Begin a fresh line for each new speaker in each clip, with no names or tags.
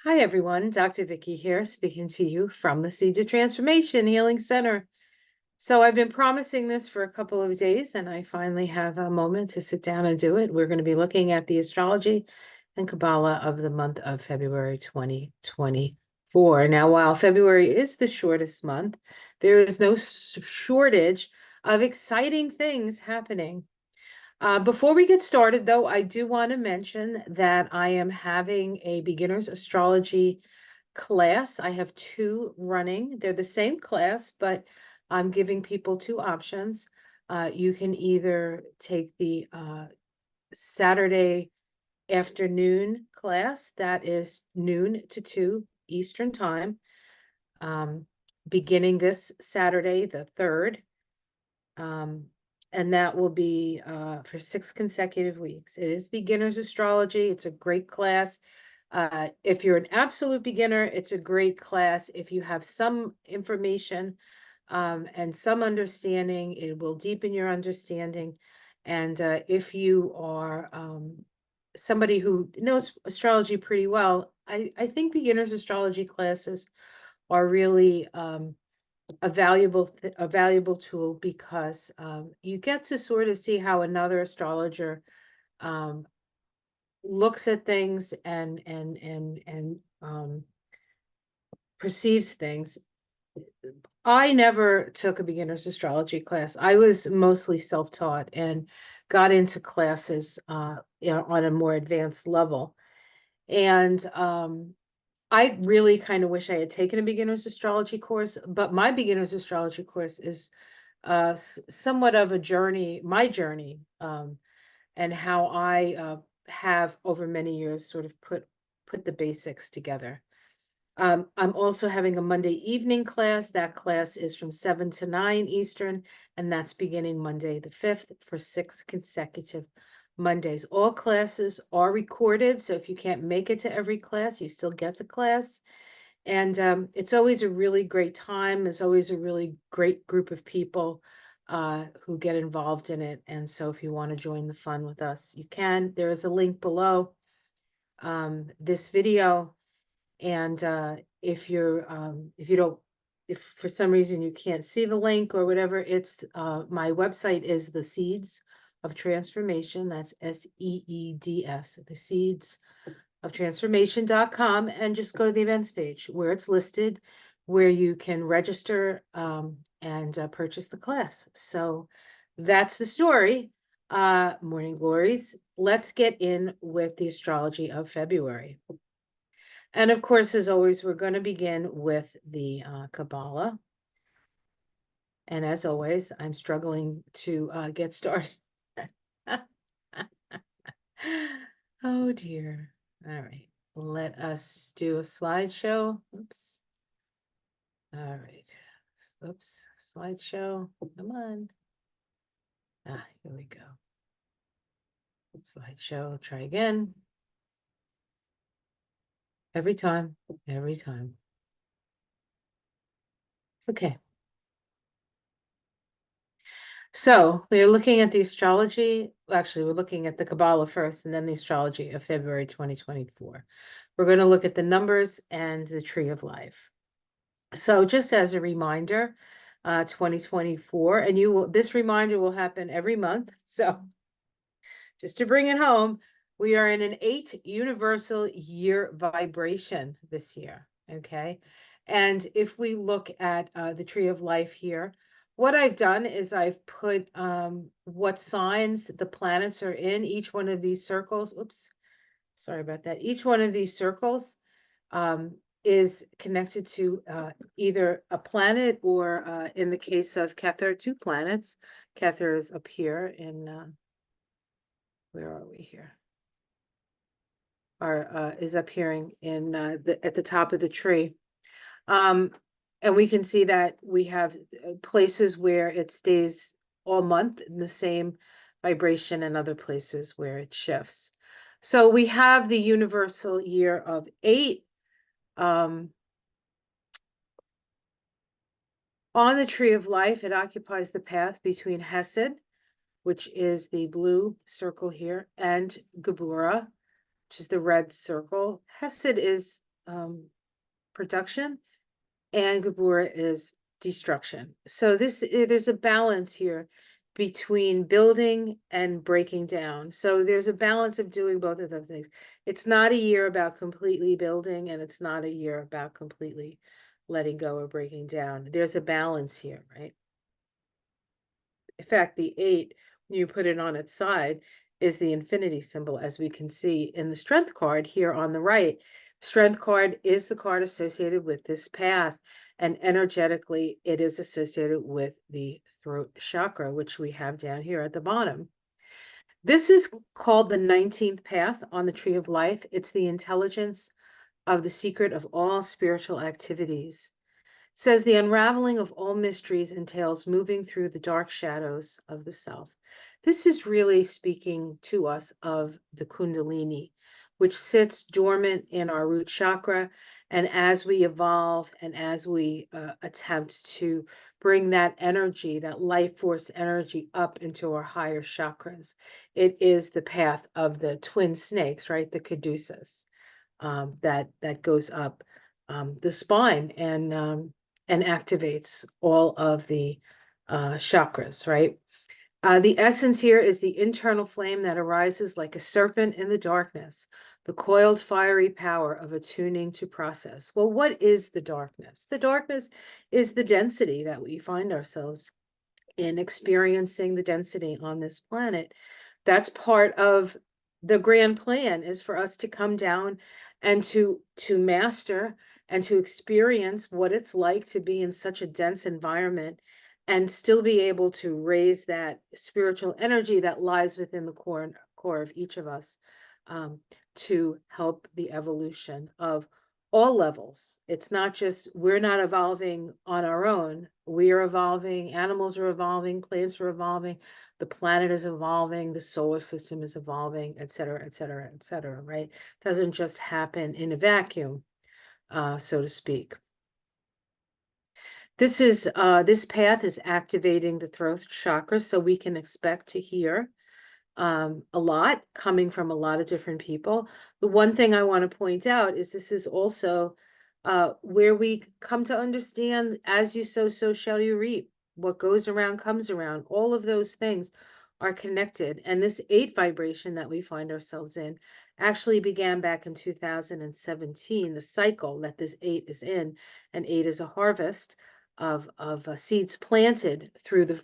Hi, everyone. Dr. Vicky here, speaking to you from the Seeds of Transformation Healing Center. So I've been promising this for a couple of days, and I finally have a moment to sit down and do it. We're going to be looking at the astrology and Kabbalah of the month of February 2024. Now, while February is the shortest month, there is no shortage of exciting things happening. Before we get started, though, I do want to mention that I am having a beginner's astrology class. I have two running. They're the same class, but I'm giving people two options. You can either take the Saturday afternoon class, that is noon to 2 Eastern time, beginning this Saturday, the 3rd. And that will be for 6 consecutive weeks. It is beginner's astrology. It's a great class. If you're an absolute beginner, it's a great class. If you have some information and some understanding, it will deepen your understanding. And if you are somebody who knows astrology pretty well, I think beginner's astrology classes are really a valuable tool because you get to sort of see how another astrologer um, looks at things and perceives things. I never took a beginner's astrology class. I was mostly self-taught and got into classes on a more advanced level. And I really kind of wish I had taken a beginner's astrology course, but my beginner's astrology course is somewhat of a journey, my journey, and how I have over many years sort of put the basics together. I'm also having a Monday evening class. That class is from 7 to 9 Eastern, and that's beginning Monday the 5th for 6 consecutive Mondays. All classes are recorded, so if you can't make it to every class, you still get the class. And it's always a really great time. There's always a really great group of people who get involved in it. And so if you want to join the fun with us, you can. There is a link below this video. And if you don't, if for some reason you can't see the link or whatever, it's my website is the Seeds of Transformation. That's SEEDS, the Seeds of Transformation.com, and just go to the events page where it's listed, where you can register and purchase the class. So that's the story. Morning glories. Let's get in with the astrology of February. And of course, as always, we're going to begin with the Kabbalah. And as always, I'm struggling to get started. Oh dear. All right. Let us do a slideshow. Oops. All right. Oops. Slideshow. Come on. Here we go. Slideshow. Try again. Every time. Every time. Okay. So we're looking at the astrology. Actually, we're looking at the Kabbalah first and then the astrology of February 2024. We're going to look at the numbers and the tree of life. So just as a reminder, 2024, and this reminder will happen every month. So just to bring it home, we are in an 8 universal year vibration this year. Okay. And if we look at the tree of life here, what I've done is I've put what signs the planets are in each one of these circles. Oops, sorry about that. Each one of these circles is connected to either a planet or in the case of Kether, 2 planets. Kether is up here in, where are we here? Is up here in at the top of the tree. And we can see that we have places where it stays all month in the same vibration and other places where it shifts. So we have the universal year of 8. On the tree of life, it occupies the path between Hesed, which is the blue circle here, and Geburah, which is the red circle. Hesed is production, and Gabura is destruction. So there's a balance here between building and breaking down. So there's a balance of doing both of those things. It's not a year about completely building, and it's not a year about completely letting go or breaking down. There's a balance here, right? In fact, the 8, when you put it on its side, is the infinity symbol, as we can see in the strength card here on the right. Strength card is the card associated with this path, and energetically, it is associated with the throat chakra, which we have down here at the bottom. This is called the 19th path on the Tree of Life. It's the intelligence of the secret of all spiritual activities. Says the unraveling of all mysteries entails moving through the dark shadows of the self. This is really speaking to us of the Kundalini, which sits dormant in our root chakra. And as we evolve and as we attempt to bring that energy, that life force energy up into our higher chakras, it is the path of the twin snakes, right? The caduceus, that goes up the spine and activates all of the chakras, right? The essence here is the internal flame that arises like a serpent in the darkness, the coiled fiery power of attuning to process. Well, what is the darkness? The darkness is the density that we find ourselves in, experiencing the density on this planet. That's part of the grand plan, is for us to come down and to master and to experience what it's like to be in such a dense environment and still be able to raise that spiritual energy that lies within the core of each of us, to help the evolution of all levels. It's not just, we're not evolving on our own. We are evolving, animals are evolving, plants are evolving, the planet is evolving, the solar system is evolving, et cetera, et cetera, et cetera, right? It doesn't just happen in a vacuum, so to speak. This path is activating the throat chakra, so we can expect to hear a lot coming from a lot of different people. The one thing I want to point out is this is also where we come to understand, as you sow, so shall you reap. What goes around comes around. All of those things are connected. And this 8 vibration that we find ourselves in actually began back in 2017, the cycle that this 8 is in. And 8 is a harvest of seeds planted through the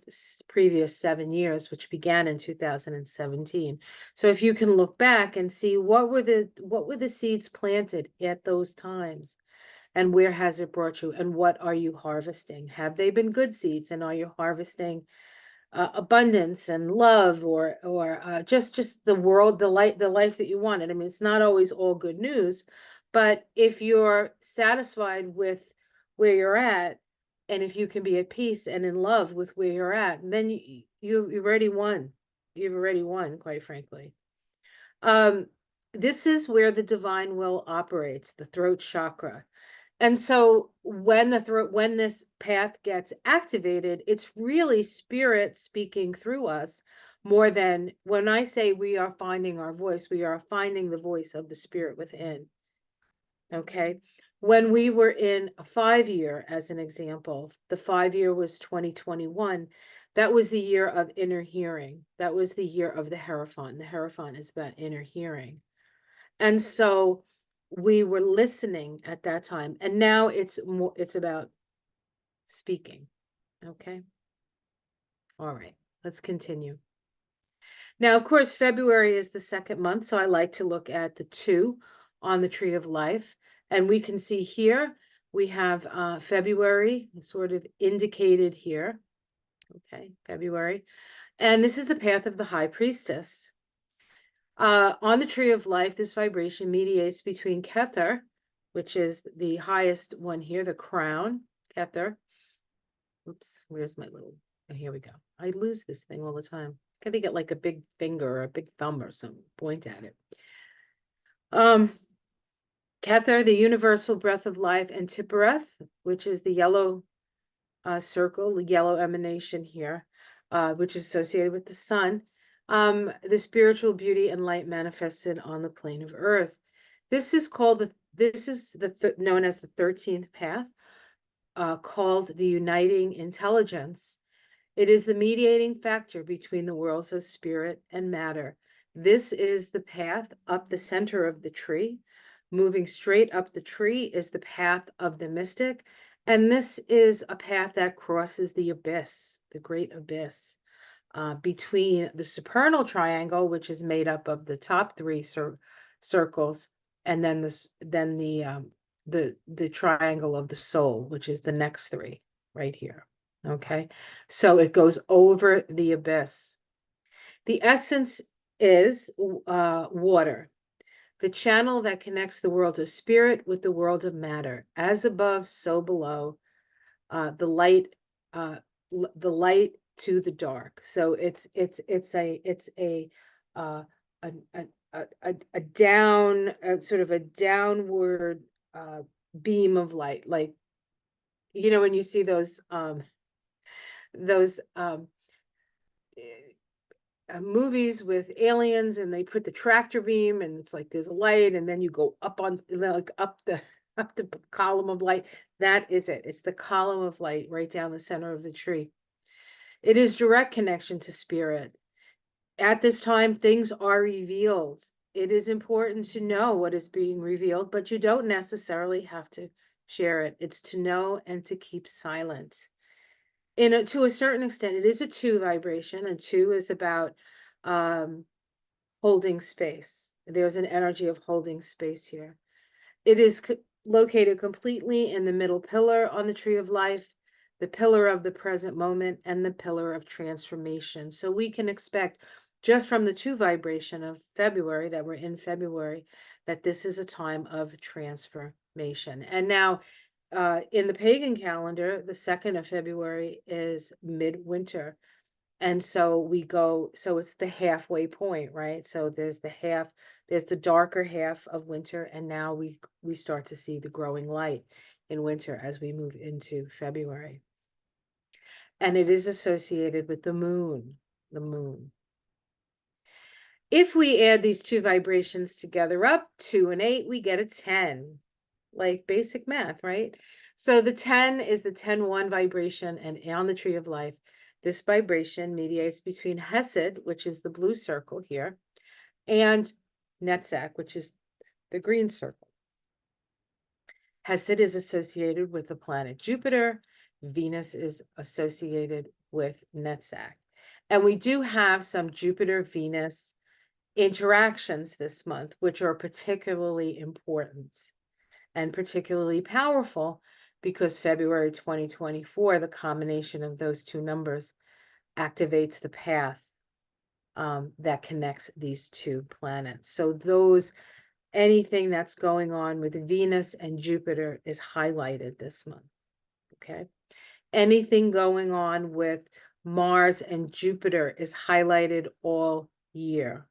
previous 7 years, which began in 2017. So if you can look back and see what were the seeds planted at those times, and where has it brought you, and what are you harvesting? Have they been good seeds, and are you harvesting abundance and love, or just the world, the life that you wanted? I mean, it's not always all good news, but if you're satisfied with where you're at, and if you can be at peace and in love with where you're at, then you've already won. You've already won, quite frankly. This is where the divine will operates, the throat chakra. And so when this path gets activated, it's really spirit speaking through us, more than when I say we are finding our voice, we are finding the voice of the spirit within. Okay. When we were in a 5-year, as an example, the 5-year was 2021. That was the year of inner hearing. That was the year of the Hierophant. The Hierophant is about inner hearing. And so we were listening at that time. And now it's about speaking. Okay. All right. Let's continue. Now, of course, February is the 2nd month, so I like to look at the 2 on the Tree of Life. And we can see here, we have February sort of indicated here. Okay, February. And this is the path of the High Priestess. On the Tree of Life, this vibration mediates between Kether, which is the highest one here, the crown, Kether. Oops, where's my little, oh, here we go. I lose this thing all the time. Gotta get like a big finger or a big thumb or something, point at it. Kether, the universal breath of life, and Tiphereth, which is the yellow circle, the yellow emanation here, which is associated with the sun, the spiritual beauty and light manifested on the plane of earth. This is known as the 13th path, called the uniting intelligence. It is the mediating factor between the worlds of spirit and matter. This is the path up the center of the tree. Moving straight up the tree is the path of the mystic. And this is a path that crosses the abyss, the great abyss, between the supernal triangle, which is made up of the top three circles, and then the triangle of the soul, which is the next three right here. Okay, so it goes over the abyss. The essence is water, the channel that connects the world of spirit with the world of matter. As above, so below. The light, the light to the dark. So it's uh, a down, sort of a downward beam of light, like when you see those movies with aliens and they put the tractor beam and it's like there's a light and then you go up on like up the up the column of light. That is it. It's the column of light right down the center of the tree. It is direct connection to spirit. At this time, things are revealed. It is important to know what is being revealed, but you don't necessarily have to share it. It's to know and to keep silent. To a certain extent, it is a two vibration, and two is about holding space. There's an energy of holding space here. It is located completely in the middle pillar on the tree of life, the pillar of the present moment, and the pillar of transformation. So we can expect just from the two vibration of February, that we're in February, that this is a time of transformation. And now, in the pagan calendar, the 2nd of February is midwinter. And so it's the halfway point, right? So there's the darker half of winter, and now we start to see the growing light in winter as we move into February. And it is associated with the moon, the moon. If we add these two vibrations together up, 2 and 8, we get a 10, like basic math, right? So the 10 is the 10-1 vibration, and on the tree of life, this vibration mediates between Hesed, which is the blue circle here, and Netzach, which is the green circle. Hesed is associated with the planet Jupiter. Venus is associated with Netzach. And we do have some Jupiter-Venus interactions this month, which are particularly important and particularly powerful because February 2024, the combination of those two numbers activates the path that connects these two planets. So anything that's going on with Venus and Jupiter is highlighted this month, okay? Anything going on with Mars and Jupiter is highlighted all year,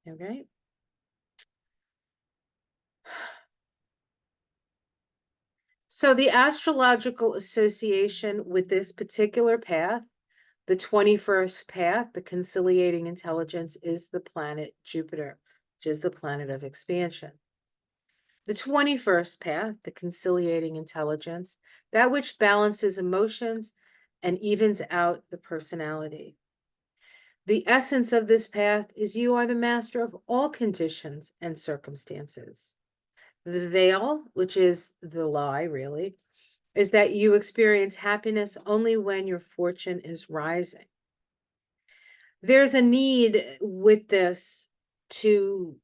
okay? So the astrological association with this particular path, the 21st path, the conciliating intelligence, is the planet Jupiter, which is the planet of expansion. The 21st path, the conciliating intelligence, that which balances emotions and evens out the personality. The essence of this path is you are the master of all conditions and circumstances. The veil, which is the lie, really, is that you experience happiness only when your fortune is rising. There's a need with this to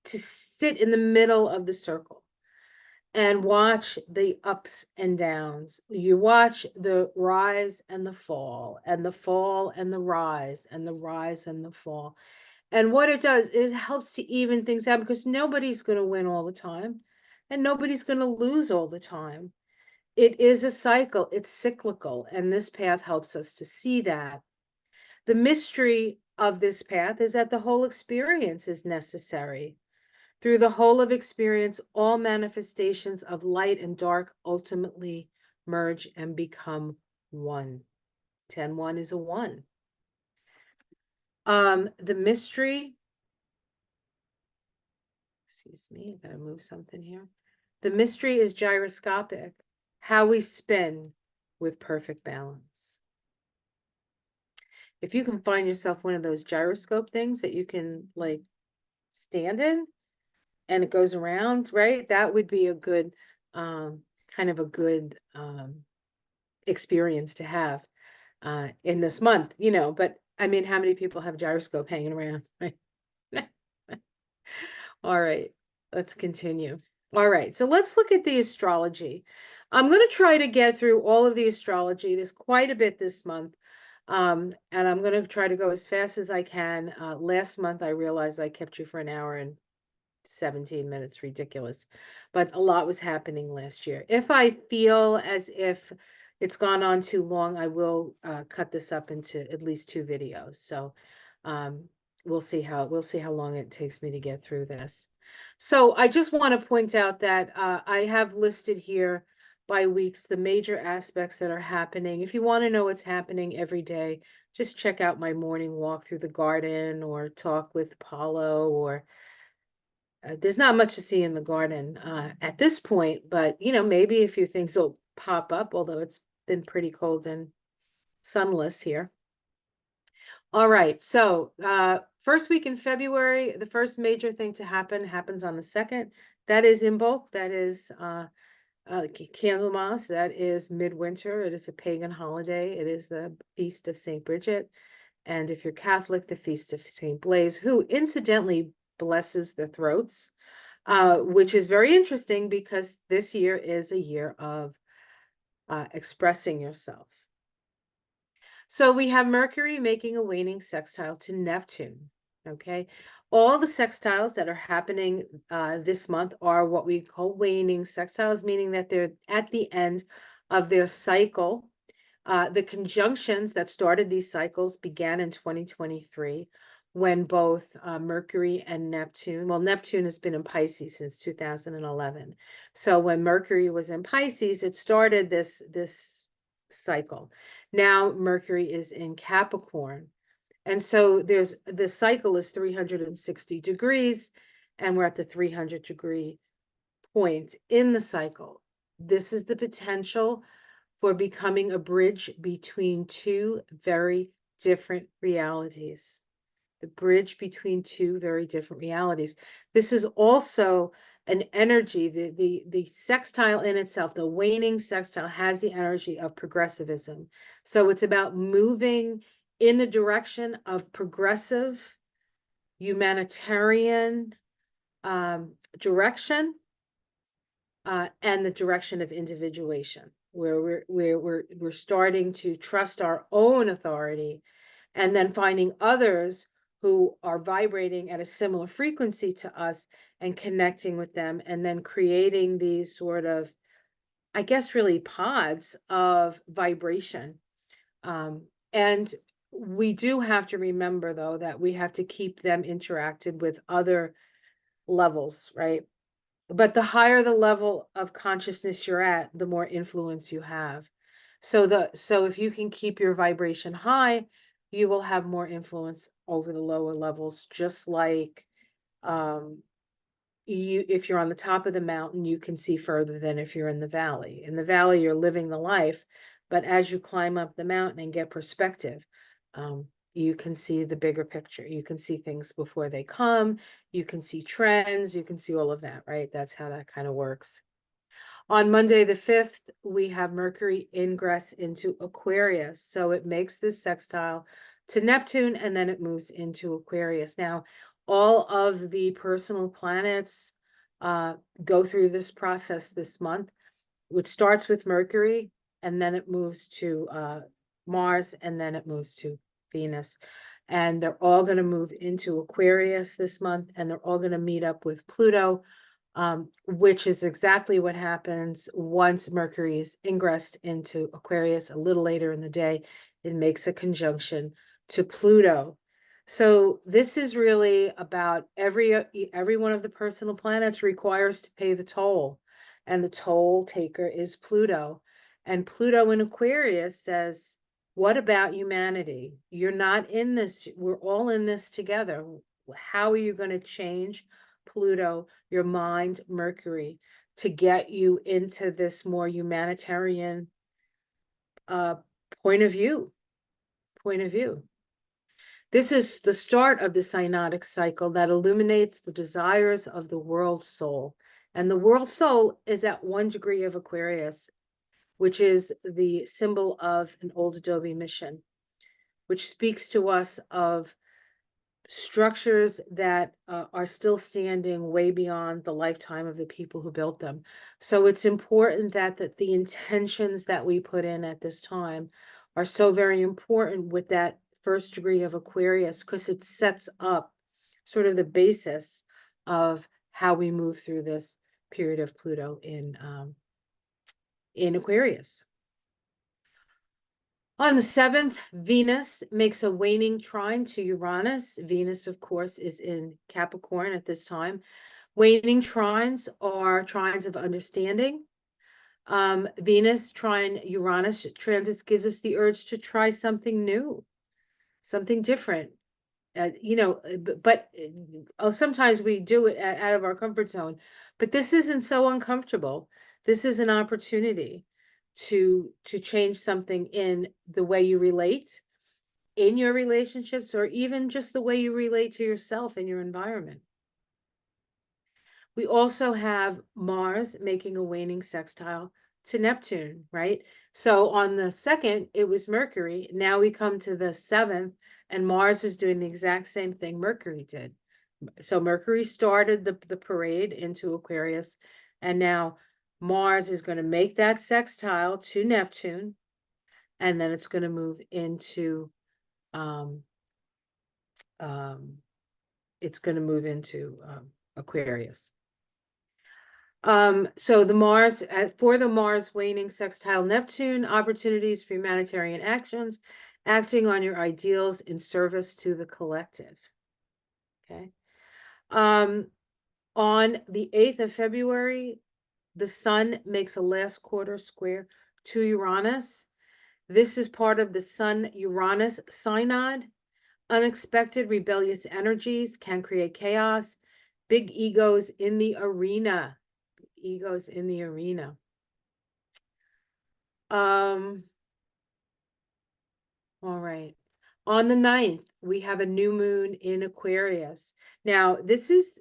sit in the middle of the circle and watch the ups and downs. You watch the rise and the fall, and the fall and the rise, and the rise and the fall. And what it does, it helps to even things out because nobody's going to win all the time and nobody's going to lose all the time. It is a cycle, it's cyclical, and this path helps us to see that. The mystery of this path is that the whole experience is necessary. Through the whole of experience, all manifestations of light and dark ultimately merge and become one. 10-1 is a 1. The mystery Excuse me, I gotta move something here. The mystery is gyroscopic, how we spin with perfect balance. If you can find yourself one of those gyroscope things that you can like stand in and it goes around, right? That would be a good, kind of a good experience to have in this month, you know. But I mean, how many people have gyroscope hanging around, right? All right, let's continue. All right, so let's look at the astrology. I'm going to try to get through all of the astrology. There's quite a bit this month. And I'm going to try to go as fast as I can. Last month, I realized I kept you for an hour and 17 minutes, ridiculous. But a lot was happening last year. If I feel as if it's gone on too long, I will cut this up into at least 2 videos. So um, we'll see how long it takes me to get through this. So I just want to point out that I have listed here by weeks the major aspects that are happening. If you want to know what's happening every day, just check out my morning walk through the garden or talk with Paulo or there's not much to see in the garden at this point, but you know, maybe a few things will pop up, although it's been pretty cold and sunless here. All right, so first week in February, the first major thing to happens on the 2nd. That is Imbolc, that is Candlemas, that is midwinter. It is a pagan holiday. It is the feast of St. Bridget. And if you're Catholic, the feast of St. Blaise, who incidentally blesses the throats, which is very interesting because this year is a year of expressing yourself. So we have Mercury making a waning sextile to Neptune. Okay, all the sextiles that are happening this month are what we call waning sextiles, meaning that they're at the end of their cycle. The conjunctions that started these cycles began in 2023 when both Mercury and Neptune, well, Neptune has been in Pisces since 2011. So when Mercury was in Pisces, it started this cycle. Now Mercury is in Capricorn. And so the cycle is 360 degrees, and we're at the 300-degree point in the cycle. This is the potential for becoming a bridge between 2 very different realities. The bridge between 2 very different realities. This is also an energy, the sextile in itself, the waning sextile has the energy of progressivism. So it's about moving in the direction of progressive, humanitarian direction, and the direction of individuation, where we're starting to trust our own authority, and then finding others who are vibrating at a similar frequency to us and connecting with them, and then creating these sort of, I guess, really pods of vibration. And we do have to remember, though, that we have to keep them interacted with other levels, right? But the higher the level of consciousness you're at, the more influence you have. So if you can keep your vibration high, you will have more influence over the lower levels, just like if you're on the top of the mountain, you can see further than if you're in the valley. In the valley, you're living the life, but as you climb up the mountain and get perspective, you can see the bigger picture. You can see things before they come. You can see trends. You can see all of that, right? That's how that kind of works. On Monday the 5th, we have Mercury ingress into Aquarius. So it makes this sextile to Neptune, and then it moves into Aquarius. Now, all of the personal planets go through this process this month, which starts with Mercury, and then it moves to Mars, and then it moves to Venus. And they're all going to move into Aquarius this month, and they're all going to meet up with Pluto, which is exactly what happens once Mercury is ingressed into Aquarius a little later in the day. It makes a conjunction to Pluto. So this is really about every one of the personal planets requires to pay the toll, and the toll taker is Pluto. And Pluto in Aquarius says, what about humanity? You're not in this. We're all in this together. How are you going to change Pluto, your mind, Mercury, to get you into this more humanitarian uh, point of view. Point of view. This is the start of the synodic cycle that illuminates the desires of the world soul. And the world soul is at 1 degree of Aquarius, which is the symbol of an old Adobe mission, which speaks to us of structures that are still standing way beyond the lifetime of the people who built them. So it's important that the intentions that we put in at this time are so very important with that 1st degree of Aquarius, because it sets up sort of the basis of how we move through this period of Pluto in Aquarius. On the 7th, Venus makes a waning trine to Uranus. Venus, of course, is in Capricorn at this time. Waning trines are trines of understanding. Venus trine Uranus transits gives us the urge to try something new, something different. But sometimes we do it out of our comfort zone. But this isn't so uncomfortable. This is an opportunity to change something in the way you relate in your relationships, or even just the way you relate to yourself and your environment. We also have Mars making a waning sextile to Neptune, right? So on the 2nd, it was Mercury. Now we come to the 7th, and Mars is doing the exact same thing Mercury did. So Mercury started the parade into Aquarius, and now Mars is going to make that sextile to Neptune, and then it's going to move into um, um, Aquarius. So the Mars, for the Mars waning sextile Neptune, opportunities for humanitarian actions, acting on your ideals in service to the collective. Okay. On the 8th of February, the Sun makes a last quarter square to Uranus. This is part of the Sun-Uranus synod. Unexpected rebellious energies can create chaos. Big egos in the arena. Egos in the arena. All right. On the 9th, we have a new moon in Aquarius. Now, this is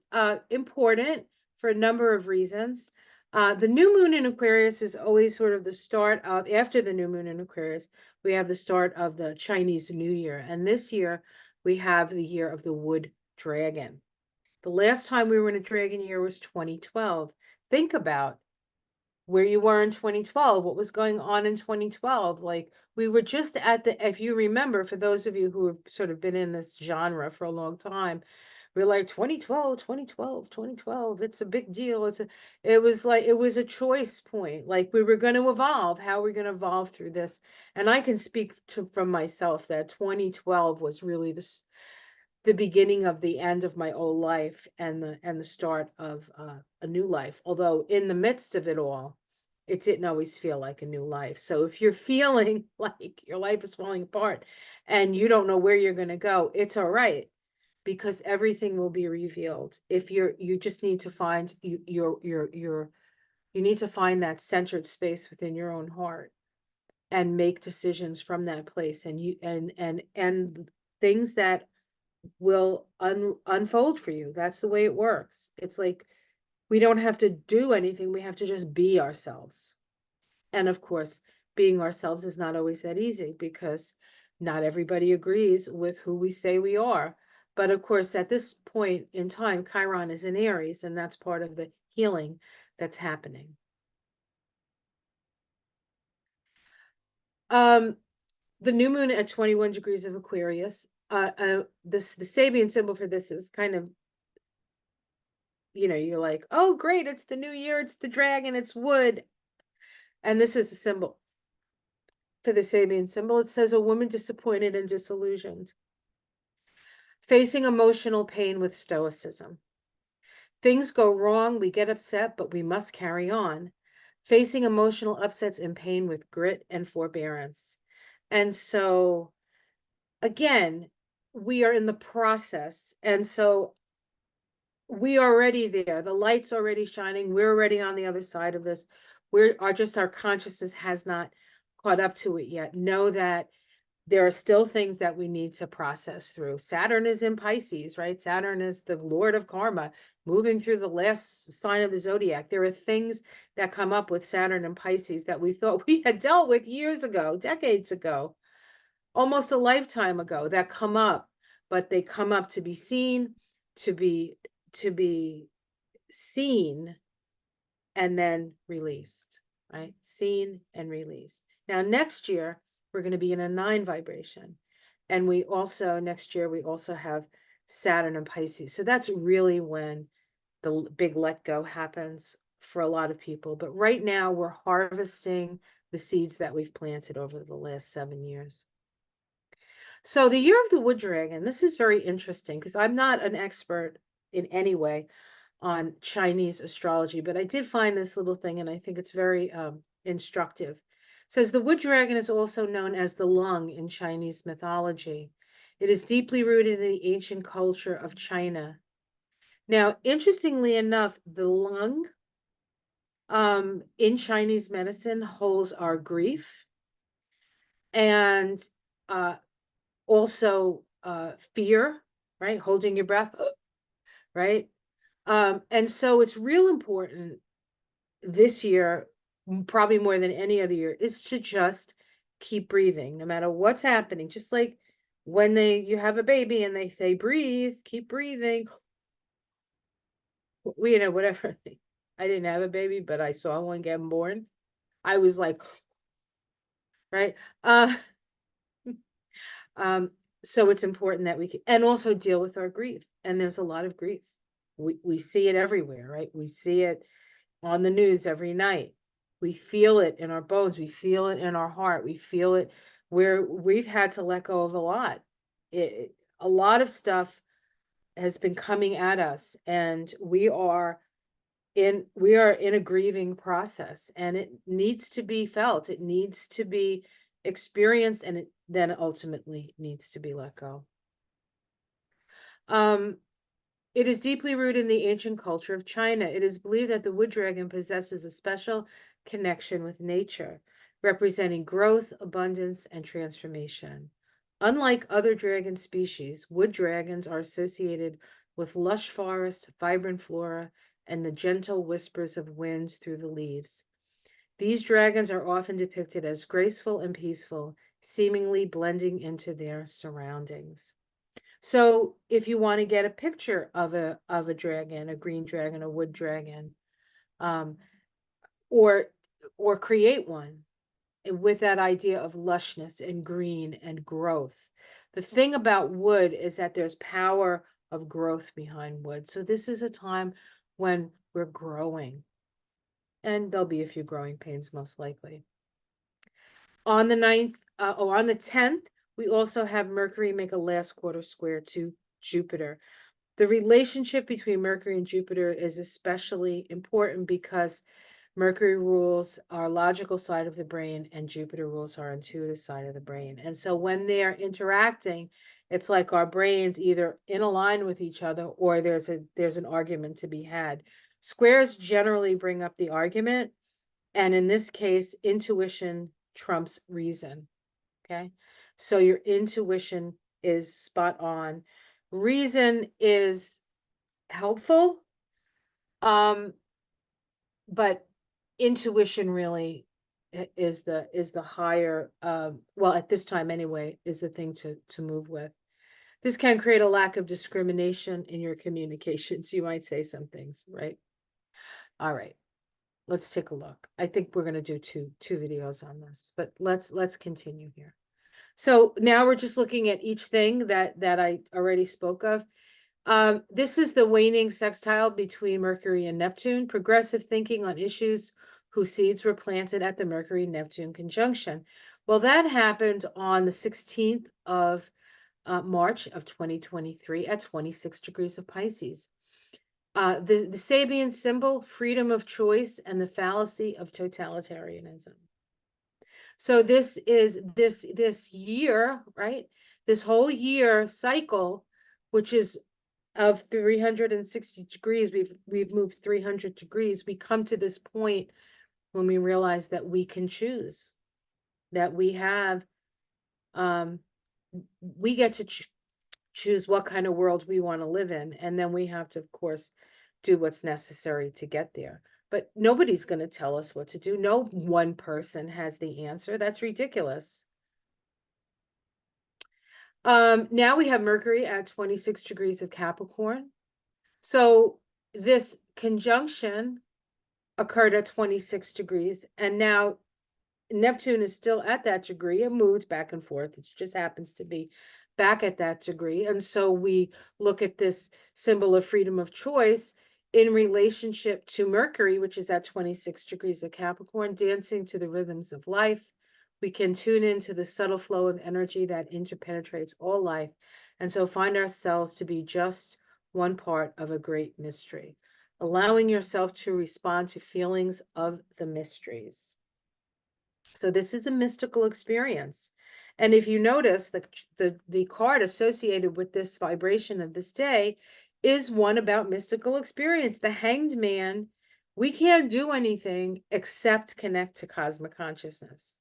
important for a number of reasons. The new moon in Aquarius is always sort of the start of, after the new moon in Aquarius, we have the start of the Chinese New Year. And this year, we have the year of the wood dragon. The last time we were in a dragon year was 2012. Think about where you were in 2012, what was going on in 2012. Like, we were just at the, if you remember, for those of you who have sort of been in this genre for a long time, we're like 2012, 2012, 2012. It's a big deal. It was like, it was a choice point. Like, we were going to evolve. How are we going to evolve through this? And I can speak from myself that 2012 was really the beginning of the end of my old life, and the start of a new life. Although in the midst of it all, it didn't always feel like a new life. So if you're feeling like your life is falling apart and you don't know where you're going to go, it's all right, because everything will be revealed. If you just need to find you need to find that centered space within your own heart and make decisions from that place, and things that will unfold for you. That's the way it works. It's like we don't have to do anything. We have to just be ourselves. And of course, being ourselves is not always that easy, because not everybody agrees with who we say we are. But of course, at this point in time, Chiron is in Aries, and that's part of the healing that's happening. The new moon at 21 degrees of Aquarius. The Sabian symbol for this is kind of, you're like, oh, great, it's the new year, it's the dragon, it's wood. And this is the symbol for the Sabian symbol. It says a woman disappointed and disillusioned, facing emotional pain with stoicism. Things go wrong, we get upset, but we must carry on, facing emotional upsets and pain with grit and forbearance. And so, again, we are in the process. And so we are already there. The light's already shining. We're already on the other side of this. Our consciousness has not caught up to it yet. Know that there are still things that we need to process through. Saturn is in Pisces, right? Saturn is the Lord of karma, moving through the last sign of the zodiac. There are things that come up with Saturn and Pisces that we thought we had dealt with years ago, decades ago, almost a lifetime ago, that come up, but they come up to be seen, to be to be seen and then released, right? Seen and released. Now, next year, we're going to be in a 9 vibration. And next year, we also have Saturn and Pisces. So that's really when the big let go happens for a lot of people. But right now, we're harvesting the seeds that we've planted over the last 7 years. So the year of the wood dragon, this is very interesting because I'm not an expert in any way on Chinese astrology, but I did find this little thing and I think it's very instructive. It says the wood dragon is also known as the lung in Chinese mythology. It is deeply rooted in the ancient culture of China. Now, interestingly enough, the lung in Chinese medicine holds our grief and also fear, right? Holding your breath, right? And so it's real important this year, probably more than any other year, is to just keep breathing, no matter what's happening. Just like when you have a baby and they say, breathe, keep breathing. Whatever. I didn't have a baby, but I saw one get born. I was like, right. Um, so it's important that we can, and also deal with our grief. And there's a lot of grief. We see it everywhere, right? We see it on the news every night. We feel it in our bones. We feel it in our heart. We feel it where we've had to let go of a lot. A lot of stuff has been coming at us, and we are in a grieving process, and it needs to be felt. It needs to be experienced, and it then ultimately needs to be let go. It is deeply rooted in the ancient culture of China. It is believed that the wood dragon possesses a special connection with nature, representing growth, abundance, and transformation. Unlike other dragon species, wood dragons are associated with lush forests, vibrant flora, and the gentle whispers of wind through the leaves. These dragons are often depicted as graceful and peaceful, seemingly blending into their surroundings. So if you want to get a picture of a dragon, a green dragon, a wood dragon, um, or create one with that idea of lushness and green and growth. The thing about wood is that there's power of growth behind wood. So this is a time when we're growing, and there'll be a few growing pains most likely. On the 9th, on the 10th, we also have Mercury make a last quarter square to Jupiter. The relationship between Mercury and Jupiter is especially important because Mercury rules our logical side of the brain and Jupiter rules our intuitive side of the brain. And so when they're interacting, it's like our brains either in line with each other or there's an argument to be had. Squares generally bring up the argument, and in this case, intuition trumps reason. Okay. So your intuition is spot on. Reason is helpful, but intuition really is the higher, well, at this time anyway, is the thing to move with. This can create a lack of discrimination in your communications. You might say some things, right? All right, let's take a look. I think we're going to do two videos on this, but let's continue here. So now we're just looking at each thing that I already spoke of. This is the waning sextile between Mercury and Neptune, progressive thinking on issues whose seeds were planted at the Mercury-Neptune conjunction. Well, that happened on the 16th of March of 2023 at 26 degrees of Pisces. The Sabian symbol, freedom of choice, and the fallacy of totalitarianism. So this is this year, right? This whole year cycle, which is of 360 degrees, we've moved 300 degrees. We come to this point when we realize that we can choose, that we have, um, we get to choose what kind of world we want to live in. And then we have to, of course, do what's necessary to get there. But nobody's going to tell us what to do. No one person has the answer. That's ridiculous. Now we have Mercury at 26 degrees of Capricorn. So this conjunction occurred at 26 degrees, and now Neptune is still at that degree. It moves back and forth. It just happens to be back at that degree. And so we look at this symbol of freedom of choice in relationship to Mercury, which is at 26 degrees of Capricorn, dancing to the rhythms of life. We can tune into the subtle flow of energy that interpenetrates all life. And so find ourselves to be just one part of a great mystery, allowing yourself to respond to feelings of the mysteries. So this is a mystical experience. And if you notice, the card associated with this vibration of this day is one about mystical experience. The Hanged Man, we can't do anything except connect to cosmic consciousness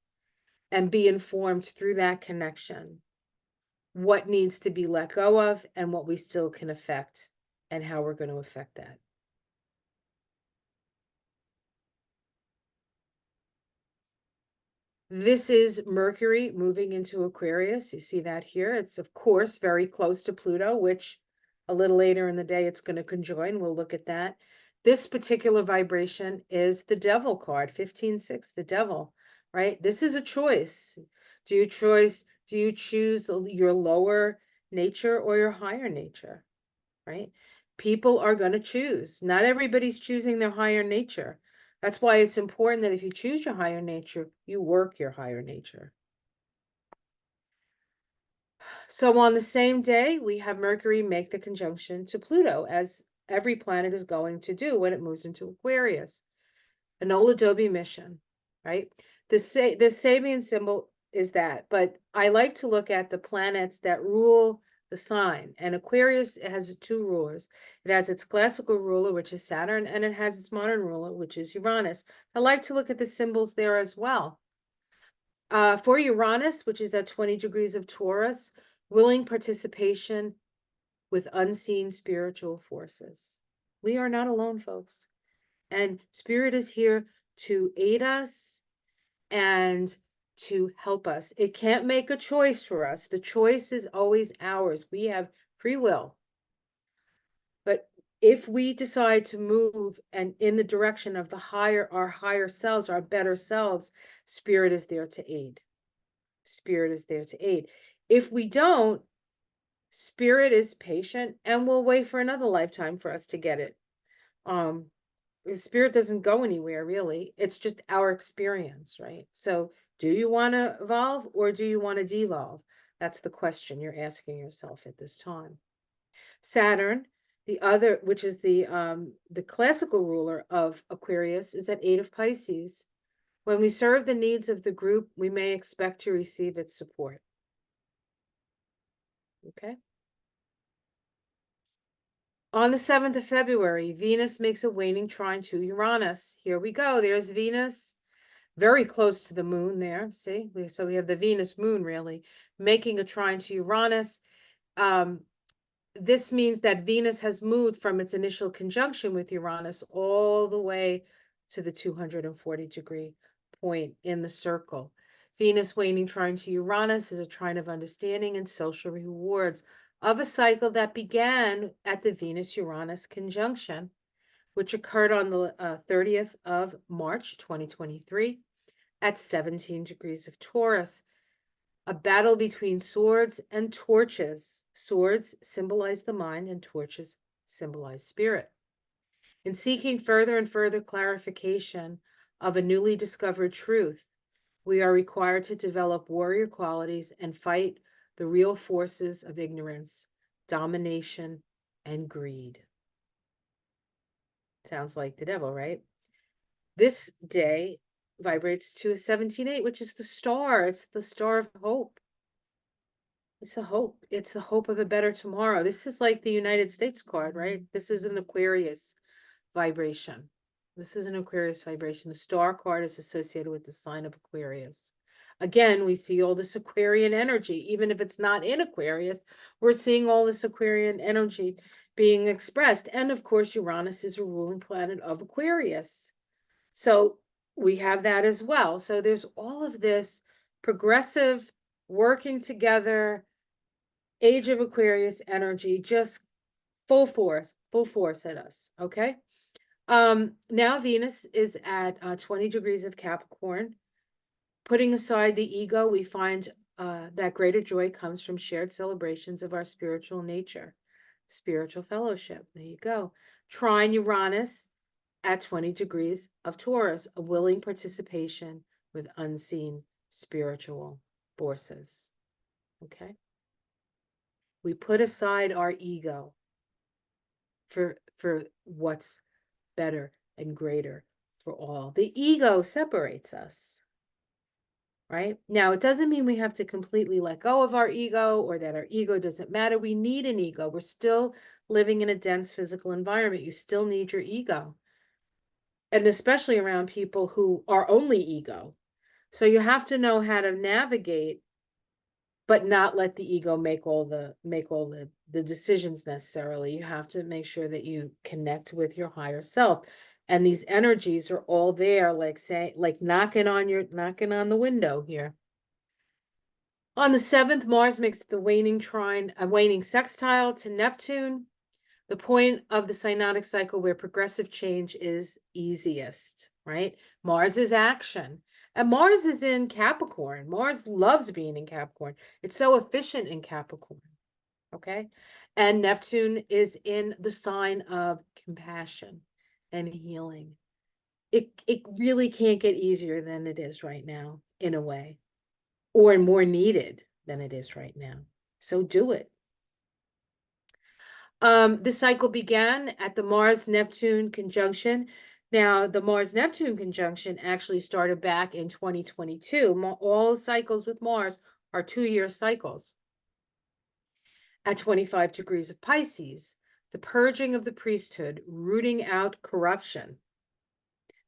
and be informed through that connection what needs to be let go of and what we still can affect and how we're going to affect that. This is Mercury moving into Aquarius. You see that here. It's, of course, very close to Pluto, which a little later in the day it's going to conjoin. We'll look at that. This particular vibration is the Devil card, 15-6, the Devil, right? This is a choice. Do you choose your lower nature or your higher nature, right? People are going to choose. Not everybody's choosing their higher nature. That's why it's important that if you choose your higher nature, you work your higher nature. So on the same day, we have Mercury make the conjunction to Pluto, as every planet is going to do when it moves into Aquarius. Enola Dobie mission, right? The Sabian symbol is that, but I like to look at the planets that rule the sign. And Aquarius has two rulers. It has its classical ruler, which is Saturn, and it has its modern ruler, which is Uranus. I like to look at the symbols there as well. For Uranus, which is at 20 degrees of Taurus, willing participation with unseen spiritual forces. We are not alone, folks. And Spirit is here to aid us and to help us. It can't make a choice for us. The choice is always ours. We have free will. But if we decide to move and in the direction of our higher selves, our better selves, Spirit is there to aid. Spirit is there to aid. If we don't, Spirit is patient and will wait for another lifetime for us to get it. Spirit doesn't go anywhere, really. It's just our experience, right? So do you want to evolve or do you want to devolve? That's the question you're asking yourself at this time. Saturn, which is the classical ruler of Aquarius, is at 8 of Pisces. When we serve the needs of the group, we may expect to receive its support. Okay. On the 7th of February, Venus makes a waning trine to Uranus. Here we go. There's Venus, very close to the moon there. See, so we have the Venus moon really making a trine to Uranus. This means that Venus has moved from its initial conjunction with Uranus all the way to the 240-degree point in the circle. Venus waning trine to Uranus is a trine of understanding and social rewards of a cycle that began at the Venus-Uranus conjunction, which occurred on the 30th of March, 2023, at 17 degrees of Taurus. A battle between swords and torches. Swords symbolize the mind and torches symbolize spirit. In seeking further and further clarification of a newly discovered truth, we are required to develop warrior qualities and fight the real forces of ignorance, domination, and greed. Sounds like the devil, right? This day vibrates to a 17-8, which is the star. It's the star of hope. It's a hope. It's the hope of a better tomorrow. This is like the United States card, right? This is an Aquarius vibration. This is an Aquarius vibration. The star card is associated with the sign of Aquarius. Again, we see all this Aquarian energy. Even if it's not in Aquarius, we're seeing all this Aquarian energy being expressed. And of course, Uranus is a ruling planet of Aquarius. So we have that as well. So there's all of this progressive working together, age of Aquarius energy, just full force at us. Okay. Now Venus is at 20 degrees of Capricorn. Putting aside the ego, we find that greater joy comes from shared celebrations of our spiritual nature, spiritual fellowship. There you go. Trine Uranus at 20 degrees of Taurus, a willing participation with unseen spiritual forces. Okay. We put aside our ego for what's better and greater for all. The ego separates us, right? Now, it doesn't mean we have to completely let go of our ego or that our ego doesn't matter. We need an ego. We're still living in a dense physical environment. You still need your ego. And especially around people who are only ego. So you have to know how to navigate, but not let the ego make all the decisions necessarily. You have to make sure that you connect with your higher self. And these energies are all there, like say, like knocking on the window here. On the 7th, Mars makes the waning sextile to Neptune, the point of the synodic cycle where progressive change is easiest, right? Mars is action. And Mars is in Capricorn. Mars loves being in Capricorn. It's so efficient in Capricorn, okay? And Neptune is in the sign of compassion and healing. It really can't get easier than it is right now, in a way, or more needed than it is right now. So do it. This cycle began at the Mars-Neptune conjunction. Now, the Mars-Neptune conjunction actually started back in 2022. All cycles with Mars are 2-year cycles. At 25 degrees of Pisces, the purging of the priesthood, rooting out corruption.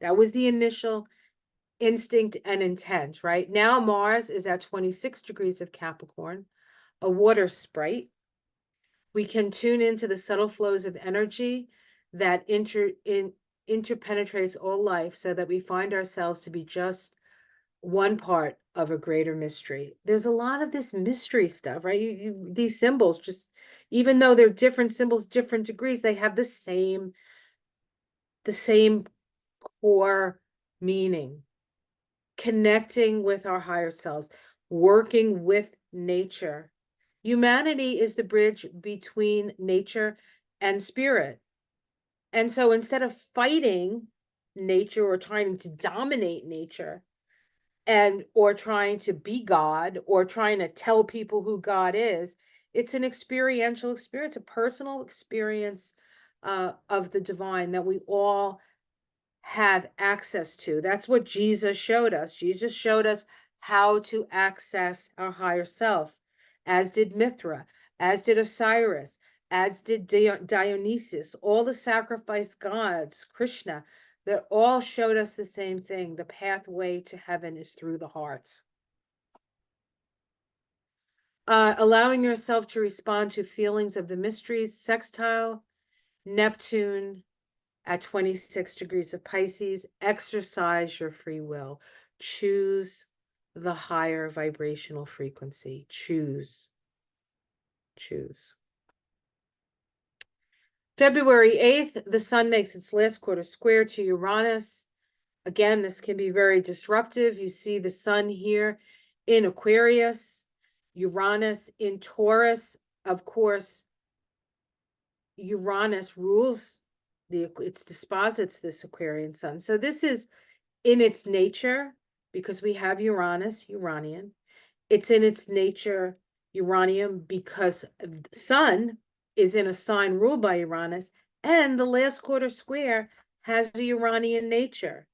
That was the initial instinct and intent, right? Now Mars is at 26 degrees of Capricorn, a water sprite. We can tune into the subtle flows of energy that interpenetrates all life so that we find ourselves to be just one part of a greater mystery. There's a lot of this mystery stuff, right? These symbols, just even though they're different symbols, different degrees, they have the same core meaning. Connecting with our higher selves, working with nature. Humanity is the bridge between nature and spirit. And so instead of fighting nature or trying to dominate nature or trying to be God or trying to tell people who God is, it's an experiential experience, a personal experience of the divine that we all have access to. That's what Jesus showed us. Jesus showed us how to access our higher self, as did Mithra, as did Osiris, as did Dionysus, all the sacrifice gods, Krishna. They all showed us the same thing. The pathway to heaven is through the hearts. Allowing yourself to respond to feelings of the mysteries, sextile, Neptune, at 26 degrees of Pisces, exercise your free will. Choose the higher vibrational frequency. Choose. February 8th, the sun makes its last quarter square to Uranus. Again, this can be very disruptive. You see the sun here in Aquarius, Uranus in Taurus. Of course, Uranus rules it disposits this Aquarian sun. So this is in its nature, because we have Uranus, Uranian. It's in its nature, Uranium, because the sun is in a sign ruled by Uranus, and the last quarter square has a Uranian nature.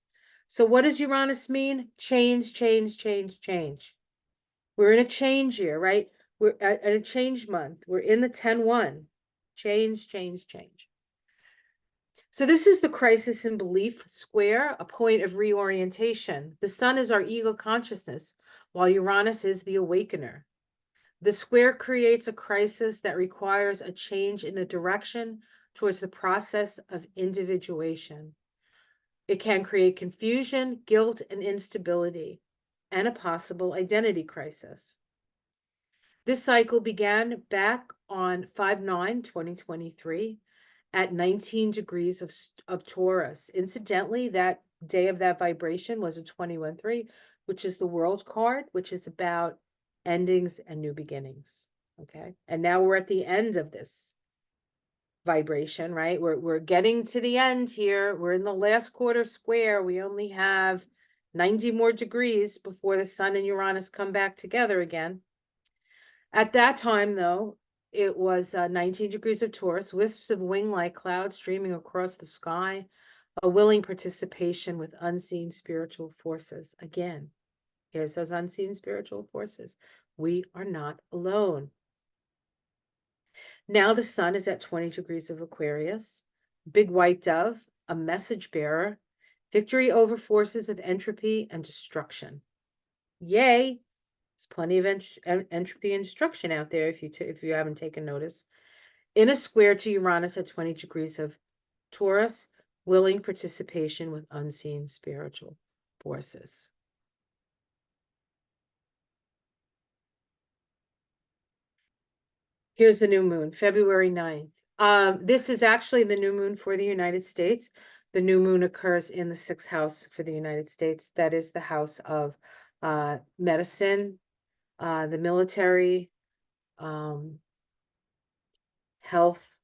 So what does Uranus mean? Change, change, change, change. We're in a change year, right? We're at a change month. We're in the 10-1. Change, change, change. So this is the crisis in belief square, a point of reorientation. The sun is our ego consciousness, while Uranus is the awakener. The square creates a crisis that requires a change in the direction towards the process of individuation. It can create confusion, guilt, and instability, and a possible identity crisis. This cycle began back on 5/9/2023 at 19 degrees of Taurus. Incidentally, that day of that vibration was a 21/3, which is the world card, which is about endings and new beginnings. Okay. And now we're at the end of this vibration, right? We're getting to the end here. We're in the last quarter square. We only have 90 more degrees before the sun and Uranus come back together again. At that time, though, it was 19 degrees of Taurus, wisps of wing-like clouds streaming across the sky, a willing participation with unseen spiritual forces. Again, here's those unseen spiritual forces. We are not alone. Now the sun is at 20 degrees of Aquarius, big white dove, a message bearer, victory over forces of entropy and destruction. Yay! There's plenty of entropy and destruction out there if you haven't taken notice. In a square to Uranus at 20 degrees of Taurus, willing participation with unseen spiritual forces. Here's the new moon, February 9th. This is actually the new moon for the United States. The new moon occurs in the 6th house for the United States. That is the house of medicine, the military, health,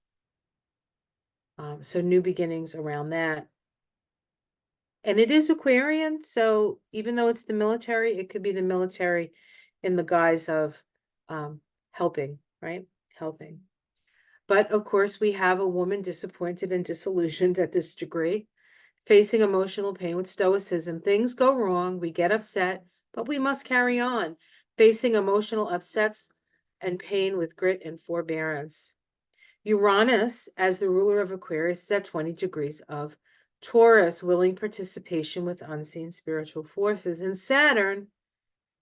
so new beginnings around that. And it is Aquarian, so even though it's the military, it could be the military in the guise of helping, right? Helping. But of course, we have a woman disappointed and disillusioned at this degree, facing emotional pain with stoicism. Things go wrong, we get upset, but we must carry on, facing emotional upsets and pain with grit and forbearance. Uranus, as the ruler of Aquarius, is at 20 degrees of Taurus, willing participation with unseen spiritual forces. And Saturn,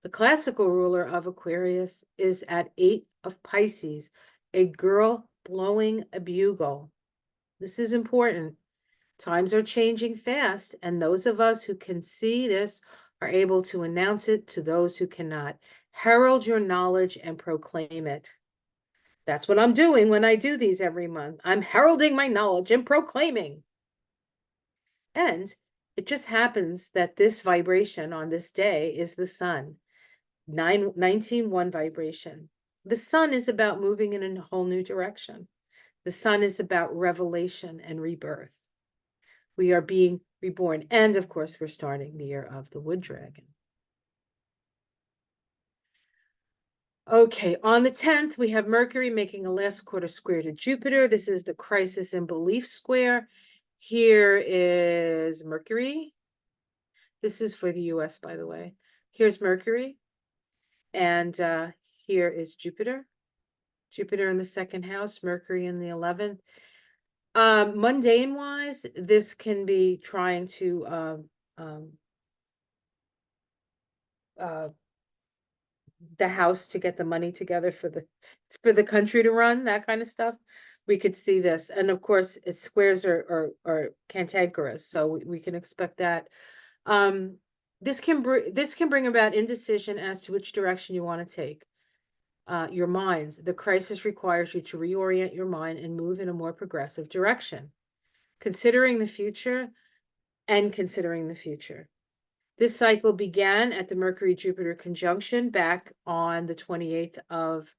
the classical ruler of Aquarius, is at 8 of Pisces, a girl blowing a bugle. This is important. Times are changing fast, and those of us who can see this are able to announce it to those who cannot. Herald your knowledge and proclaim it. That's what I'm doing when I do these every month. I'm heralding my knowledge and proclaiming. And it just happens that this vibration on this day is the sun, 19-1 vibration. The sun is about moving in a whole new direction. The sun is about revelation and rebirth. We are being reborn. And of course, we're starting the year of the wood dragon. Okay, on the 10th, we have Mercury making a last quarter square to Jupiter. This is the crisis and belief square. Here is Mercury. This is for the US, by the way. Here's Mercury. And here is Jupiter. Jupiter in the 2nd house, Mercury in the 11th. Mundane-wise, this can be trying to the house to get the money together for the country to run, that kind of stuff. We could see this, and of course, squares are cantankerous, so we can expect that. This can bring about indecision as to which direction you want to take. Your minds. The crisis requires you to reorient your mind and move in a more progressive direction, considering the future. This cycle began at the Mercury-Jupiter conjunction back on the 28th of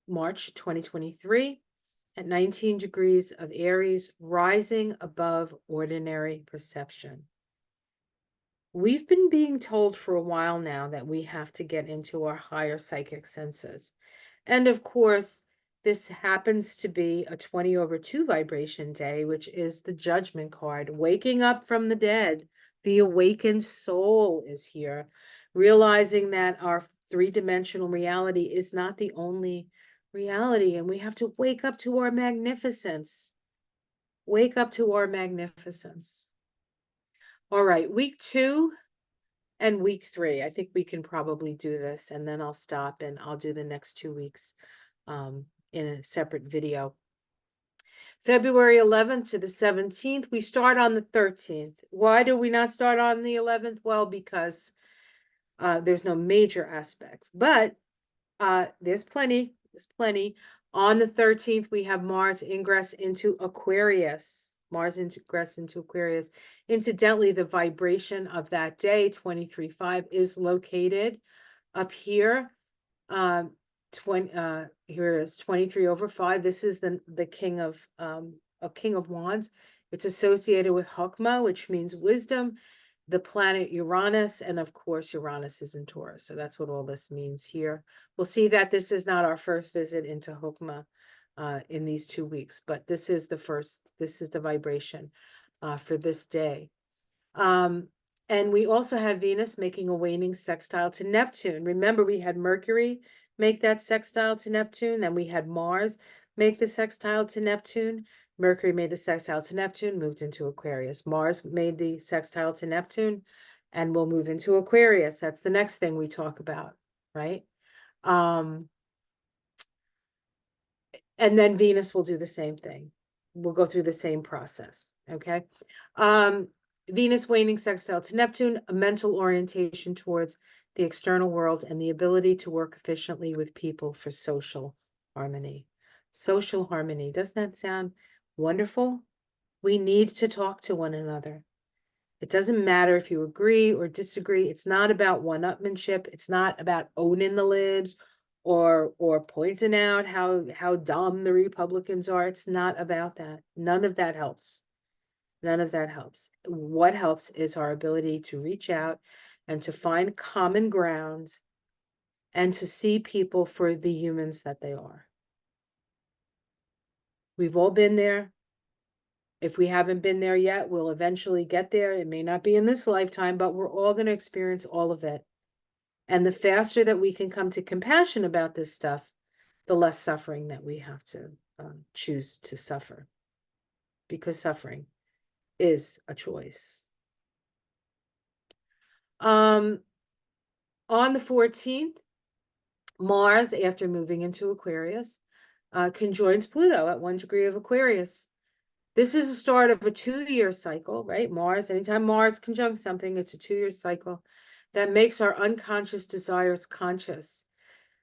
March 2023 at 19 degrees of Aries, rising above ordinary perception. We've been being told for a while now that we have to get into our higher psychic senses. And of course, this happens to be a 20/2 vibration day, which is the judgment card, waking up from the dead. The awakened soul is here, realizing that three-dimensional reality is not the only reality, and we have to wake up to our magnificence. Wake up to our magnificence. All right, week 2 and week 3. I think we can probably do this, and then I'll stop and I'll do the next 2 weeks in a separate video. February 11th to the 17th, we start on the 13th. Why do we not start on the 11th? Well, because there's no major aspects, but there's plenty. There's plenty. On the 13th, we have Mars ingress into Aquarius. Mars ingress into Aquarius. Incidentally, the vibration of that day, 23.5, is located up here. 20 here is 23/5. This is the king of a king of wands. It's associated with Chokmah, which means wisdom, the planet Uranus, and of course Uranus is in Taurus. So that's what all this means here. We'll see that this is not our first visit into Chokmah in these 2 weeks, but this is the vibration for this day. And we also have Venus making a waning sextile to Neptune. Remember, we had Mercury make that sextile to Neptune, then we had Mars make the sextile to Neptune. Mercury made the sextile to Neptune, moved into Aquarius. Mars made the sextile to Neptune, and will move into Aquarius. That's the next thing we talk about, right? And then Venus will do the same thing. We'll go through the same process, okay? Venus waning sextile to Neptune, a mental orientation towards the external world and the ability to work efficiently with people for social harmony. Social harmony. Doesn't that sound wonderful? We need to talk to one another. It doesn't matter if you agree or disagree. It's not about one-upmanship. It's not about owning the libs or pointing out how dumb the Republicans are. It's not about that. None of that helps. None of that helps. What helps is our ability to reach out and to find common ground and to see people for the humans that they are. We've all been there. If we haven't been there yet, we'll eventually get there. It may not be in this lifetime, but we're all going to experience all of it. And the faster that we can come to compassion about this stuff, the less suffering that we have to choose to suffer. Because suffering is a choice. On the 14th, Mars, after moving into Aquarius, conjoins Pluto at 1 degree of Aquarius. This is the start of a 2-year cycle, right? Mars, anytime Mars conjuncts something, it's a 2-year cycle that makes our unconscious desires conscious.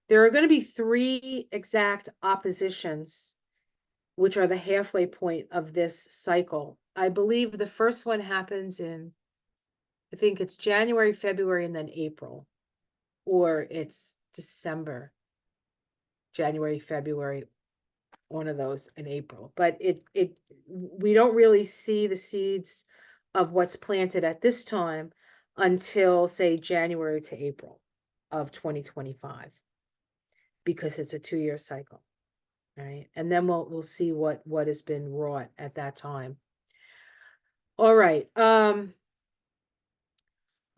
There are going to be 3 exact oppositions, which are the halfway point of this cycle. I believe the first one happens in, I think it's January, February, and then April, or it's December, January, February, one of those in April. But we don't really see the seeds of what's planted at this time until, say, January to April of 2025, because it's a 2-year cycle, right? And then we'll see what has been wrought at that time. All right.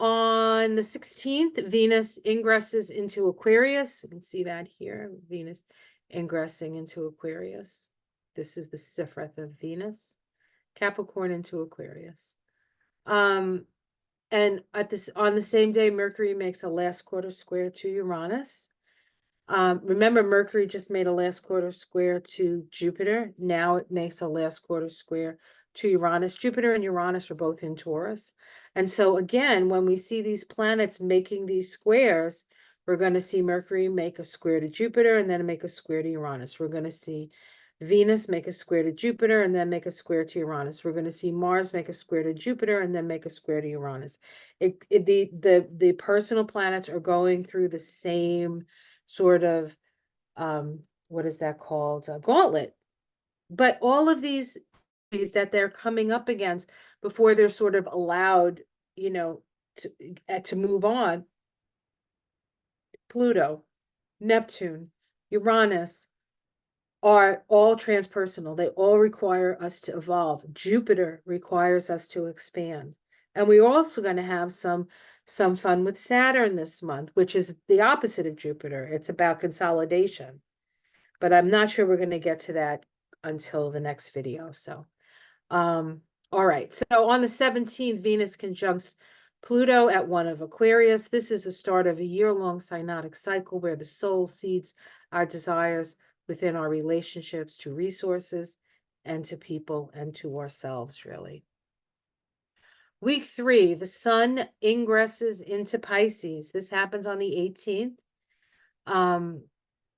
On the 16th, Venus ingresses into Aquarius. We can see that here, Venus ingressing into Aquarius. This is the Sifrith of Venus, Capricorn into Aquarius. And on the same day, Mercury makes a last quarter square to Uranus. Remember, Mercury just made a last quarter square to Jupiter. Now it makes a last quarter square to Uranus. Jupiter and Uranus are both in Taurus. And so again, when we see these planets making these squares, we're going to see Mercury make a square to Jupiter and then make a square to Uranus. We're going to see Venus make a square to Jupiter and then make a square to Uranus. We're going to see Mars make a square to Jupiter and then make a square to Uranus. The personal planets are going through the same sort of, what is that called? A gauntlet. But all of these that they're coming up against before they're sort of allowed, to move on. Pluto, Neptune, Uranus are all transpersonal. They all require us to evolve. Jupiter requires us to expand. And we're also going to have some Some fun with Saturn this month, which is the opposite of Jupiter. It's about consolidation, but I'm not sure we're going to get to that until the next video. So, all right. So on the 17th, Venus conjuncts Pluto at 1 of Aquarius. This is the start of a year-long synodic cycle where the soul seeds our desires within our relationships to resources and to people and to ourselves, really. Week 3, the sun ingresses into Pisces. This happens on the 18th.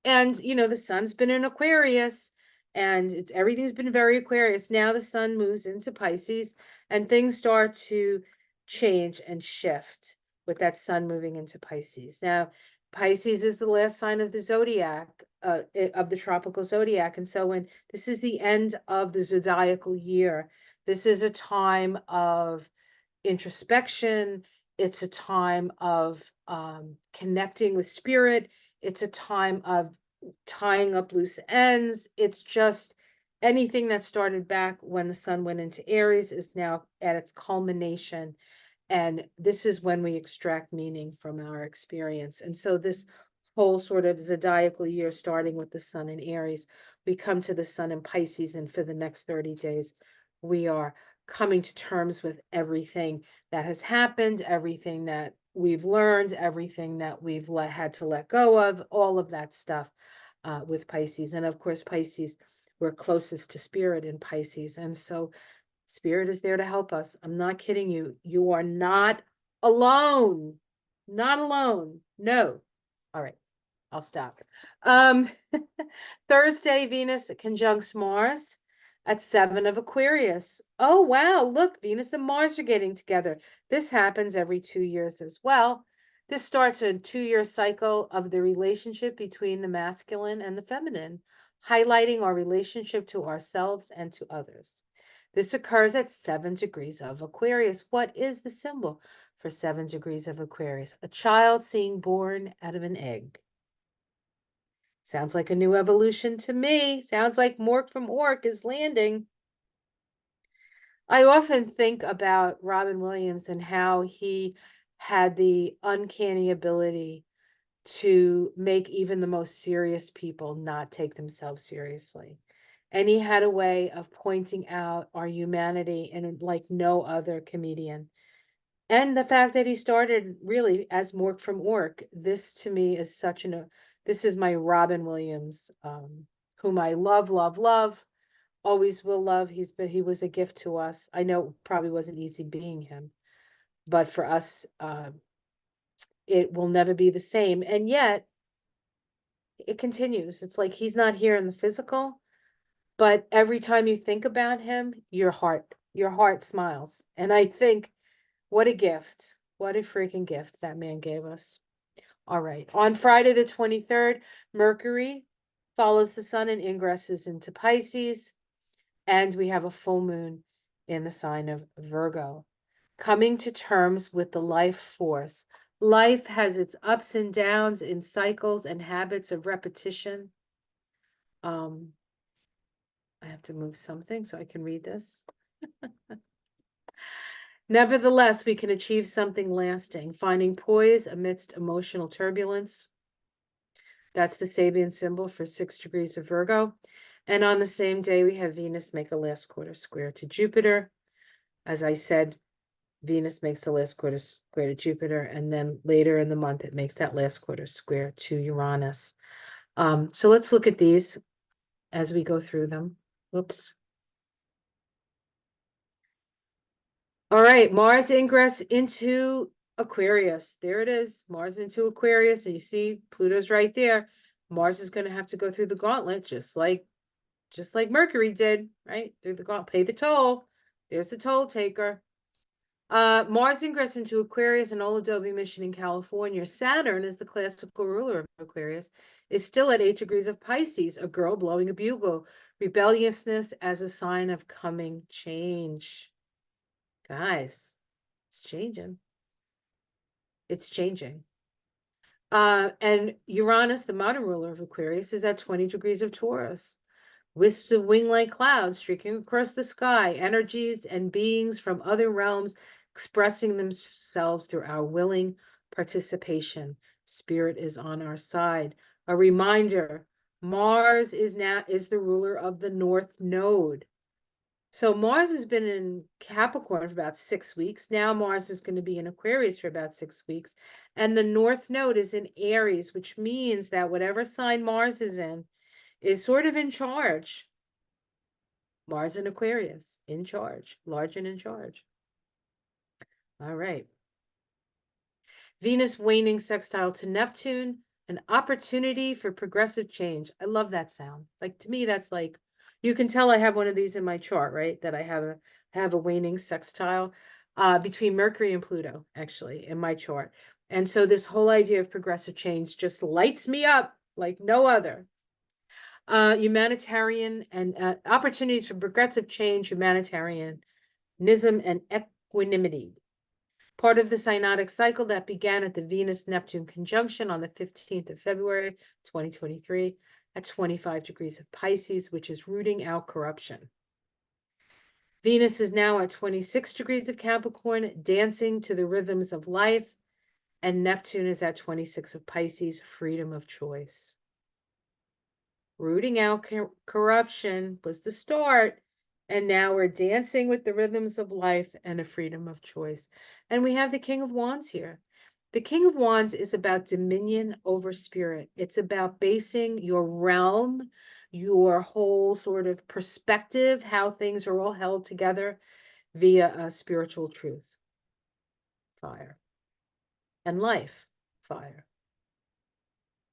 And, you know, the sun's been in Aquarius and everything's been very Aquarius. Now the sun moves into Pisces and things start to change and shift with that sun moving into Pisces. Now, Pisces is the last sign of the zodiac, of the tropical zodiac. And so when this is the end of the zodiacal year, this is a time of introspection. It's a time of connecting with spirit. It's a time of tying up loose ends. It's just anything that started back when the sun went into Aries is now at its culmination. And this is when we extract meaning from our experience. And so this whole sort of zodiacal year, starting with the sun in Aries, we come to the sun in Pisces. And for the next 30 days, we are coming to terms with everything that has happened, everything that we've learned, everything that we've had to let go of, all of that stuff with Pisces. And of course, Pisces, we're closest to spirit in Pisces. And so spirit is there to help us. I'm not kidding you. You are not alone. Not alone. No. All right. I'll stop. Thursday, Venus conjuncts Mars at 7 of Aquarius. Oh, wow. Look, Venus and Mars are getting together. This happens every 2 years as well. This starts a 2-year cycle of the relationship between the masculine and the feminine, highlighting our relationship to ourselves and to others. This occurs at 7 degrees of Aquarius. What is the symbol for 7 degrees of Aquarius? A child being born out of an egg. Sounds like a new evolution to me. Sounds like Mork from Ork is landing. I often think about Robin Williams and how he had the uncanny ability to make even the most serious people not take themselves seriously. And he had a way of pointing out our humanity in like no other comedian. And the fact that he started really as Mork from Ork, this to me is such this is my Robin Williams, whom I love, love, love, always will love. He was a gift to us. I know it probably wasn't easy being him, but for us, it will never be the same. And yet it continues. It's like he's not here in the physical, but every time you think about him, your heart smiles. And I think, what a gift. What a freaking gift that man gave us. All right. On Friday the 23rd, Mercury follows the sun and ingresses into Pisces. And we have a full moon in the sign of Virgo. Coming to terms with the life force. Life has its ups and downs in cycles and habits of repetition. I have to move something so I can read this. Nevertheless, we can achieve something lasting, finding poise amidst emotional turbulence. That's the Sabian symbol for 6 degrees of Virgo. And on the same day, we have Venus make a last quarter square to Jupiter. As I said, Venus makes the last quarter square to Jupiter, and then later in the month, it makes that last quarter square to Uranus. So let's look at these as we go through them. Whoops. All right, Mars ingress into Aquarius. There it is, Mars into Aquarius, and you see Pluto's right there. Mars is going to have to go through the gauntlet, just like Mercury did, right? Through the gauntlet, pay the toll. There's the toll taker. Mars ingress into Aquarius, an old Adobe mission in California. Saturn is the classical ruler of Aquarius, is still at 8 degrees of Pisces, a girl blowing a bugle. Rebelliousness as a sign of coming change. Guys, it's changing. It's changing. And Uranus, the modern ruler of Aquarius, is at 20 degrees of Taurus. Wisps of wing-like clouds streaking across the sky, energies and beings from other realms expressing themselves through our willing participation. Spirit is on our side. A reminder, Mars is the ruler of the North Node. So Mars has been in Capricorn for about 6 weeks. Now Mars is going to be in Aquarius for about 6 weeks. And the North Node is in Aries, which means that whatever sign Mars is sort of in charge. Mars in Aquarius, in charge, large and in charge. All right. Venus waning sextile to Neptune, an opportunity for progressive change. I love that sound. Like, to me, that's like, you can tell I have one of these in my chart, right? That I have a waning sextile between Mercury and Pluto, actually, in my chart. And so this whole idea of progressive change just lights me up like no other. Humanitarian and opportunities for progressive change, humanitarianism, and equanimity. Part of the synodic cycle that began at the Venus-Neptune conjunction on the 15th of February, 2023, at 25 degrees of Pisces, which is rooting out corruption. Venus is now at 26 degrees of Capricorn, dancing to the rhythms of life, and Neptune is at 26 of Pisces, freedom of choice. Rooting out corruption was the start, and now we're dancing with the rhythms of life and a freedom of choice. And we have the King of Wands here. The King of Wands is about dominion over spirit. It's about basing your realm, your whole sort of perspective, how things are all held together via a spiritual truth. Fire. And life. Fire.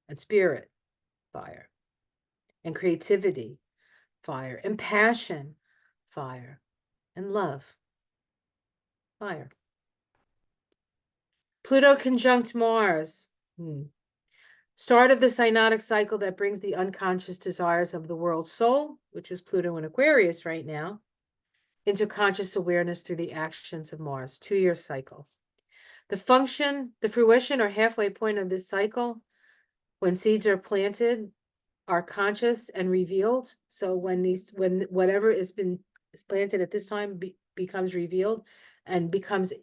And spirit. Fire. And creativity. Fire. And passion. Fire. And love. Fire. Pluto conjunct Mars. Start of the synodic cycle that brings the unconscious desires of the world soul, which is Pluto in Aquarius right now, into conscious awareness through the actions of Mars. 2-year cycle. The function, the fruition or halfway point of this cycle, when seeds are planted, are conscious and revealed. So when whatever is planted at this time becomes revealed and becomes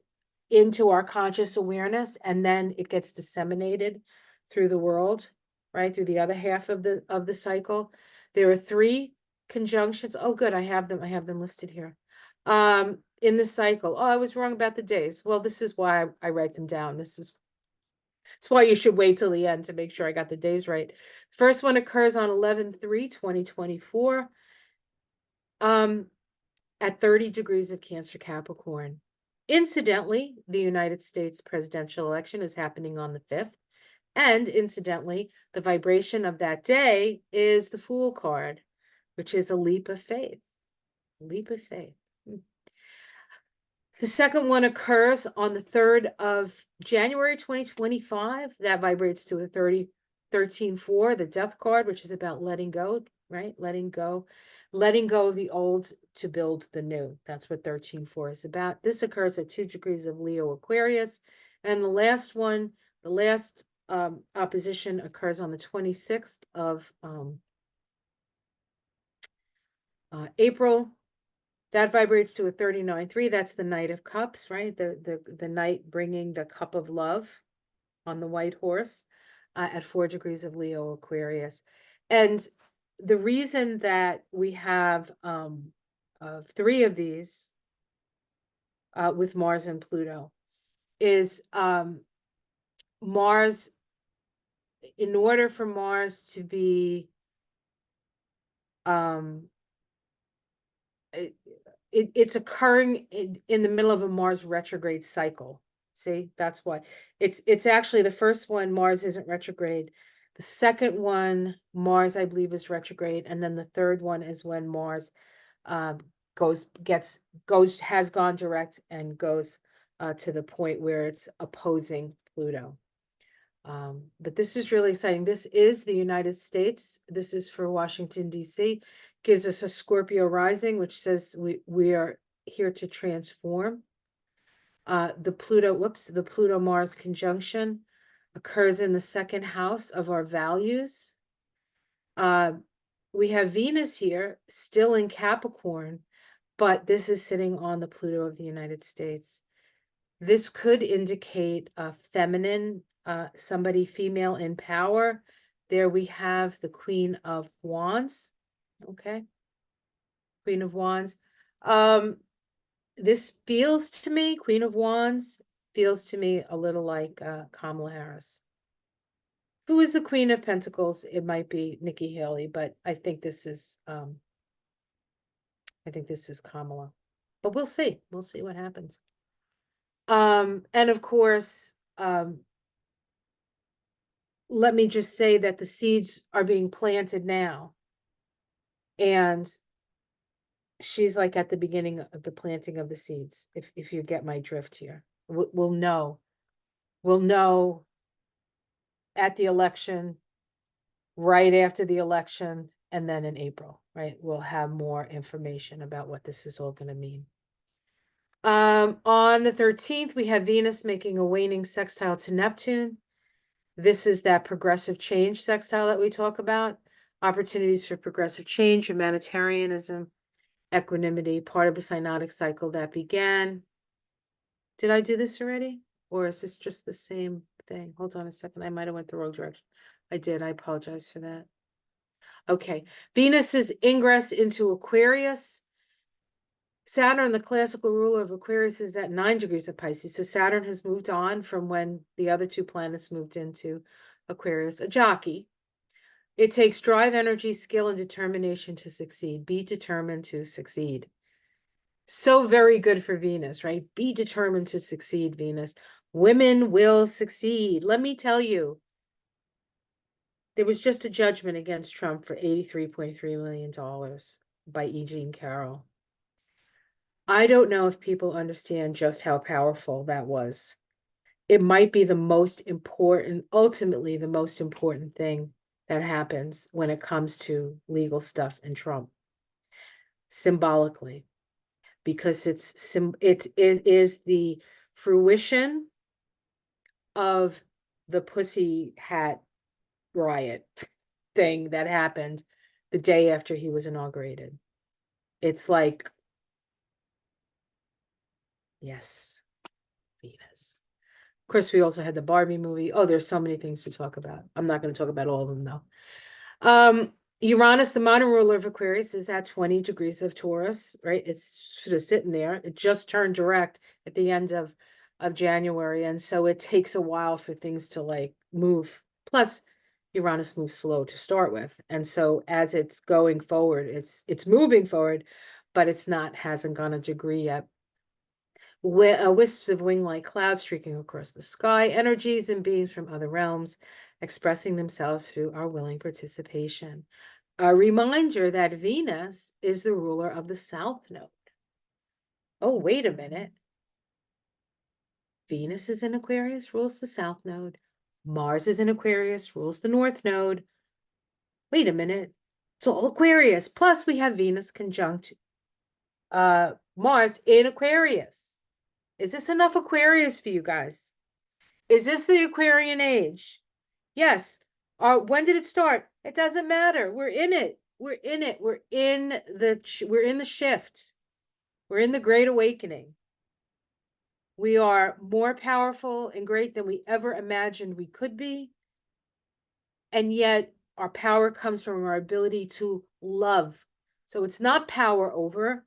into our conscious awareness, and then it gets disseminated through the world, right? Through the other half of the cycle. There are 3 conjunctions. Oh, good, I have them listed here. In the cycle. Oh, I was wrong about the days. Well, this is why I write them down. That's why you should wait till the end to make sure I got the days right. First one occurs on 11/3/2024 at 30 degrees of Cancer Capricorn. Incidentally, the United States presidential election is happening on the 5th. And incidentally, the vibration of that day is the Fool card, which is a leap of faith. Leap of faith. The second one occurs on the 3rd of January 2025. That vibrates to a 13/4, the Death card, which is about letting go, right? Letting go of the old to build the new. That's what 13/4 is about. This occurs at 2 degrees of Leo Aquarius. And the last one, the last opposition occurs on the 26th of April. That vibrates to a 39/3. That's the Knight of Cups, right? The knight bringing the cup of love on the white horse at 4 degrees of Leo Aquarius. And the reason that we have 3 of these with Mars and Pluto is Mars, in order for Mars to be it's occurring in the middle of a Mars retrograde cycle. See, that's why it's actually the first one, Mars isn't retrograde. The second one, Mars, I believe, is retrograde, and then the third one is when Mars has gone direct and goes to the point where it's opposing Pluto. But this is really exciting. This is the United States. This is for Washington, D.C. Gives us a Scorpio rising, which says we are here to transform. The Pluto-Mars conjunction occurs in the 2nd house of our values. We have Venus here, still in Capricorn, but this is sitting on the Pluto of the United States. This could indicate a feminine, somebody female in power. There we have the Queen of Wands. Okay. Queen of Wands. This feels to me, Queen of Wands feels to me a little like Kamala Harris. Who is the Queen of Pentacles? It might be Nikki Haley, but I think this is Kamala. But we'll see. We'll see what happens. And of course, let me just say that the seeds are being planted now. And she's like at the beginning of the planting of the seeds, if you get my drift here. We'll know. We'll know at the election, right after the election, and then in April, right? We'll have more information about what this is all going to mean. On the 13th, we have Venus making a waning sextile to Neptune. This is that progressive change sextile that we talk about. Opportunities for progressive change, humanitarianism, equanimity, part of the synodic cycle that began. Did I do this already? Or is this just the same thing? Hold on a second. I might have went the wrong direction. I did. I apologize for that. Okay. Venus's ingress into Aquarius. Saturn, the classical ruler of Aquarius, is at 9 degrees of Pisces. So Saturn has moved on from when the other two planets moved into Aquarius, a jockey. It takes drive, energy, skill, and determination to succeed. Be determined to succeed. So very good for Venus, right? Be determined to succeed, Venus. Women will succeed. Let me tell you, there was just a judgment against Trump for $83.3 million by E. Jean Carroll. I don't know if people understand just how powerful that was. It might be the most important, ultimately the most important thing that happens when it comes to legal stuff and Trump, symbolically, because it is the fruition of the pussy hat riot thing that happened the day after he was inaugurated. It's like, yes, Venus. Of course, we also had the Barbie movie. Oh, there's so many things to talk about. I'm not going to talk about all of them, though. Uranus, the modern ruler of Aquarius, is at 20 degrees of Taurus, right? It's sort of sitting there. It just turned direct at the end of January, and so it takes a while for things to like move. Plus, Uranus moves slow to start with, and so as it's going forward, it's moving forward, but hasn't gone a degree yet. Wisps of wing-like clouds streaking across the sky, energies and beings from other realms expressing themselves through our willing participation. A reminder that Venus is the ruler of the South Node. Oh, wait a minute. Venus is in Aquarius, rules the South Node. Mars is in Aquarius, rules the North Node. Wait a minute. It's all Aquarius. Plus, we have Venus conjunct Mars in Aquarius. Is this enough Aquarius for you guys? Is this the Aquarian age? Yes. When did it start? It doesn't matter. We're in it. We're in it. We're in the shift. We're in the Great Awakening. We are more powerful and great than we ever imagined we could be. And yet our power comes from our ability to love. So it's not power over,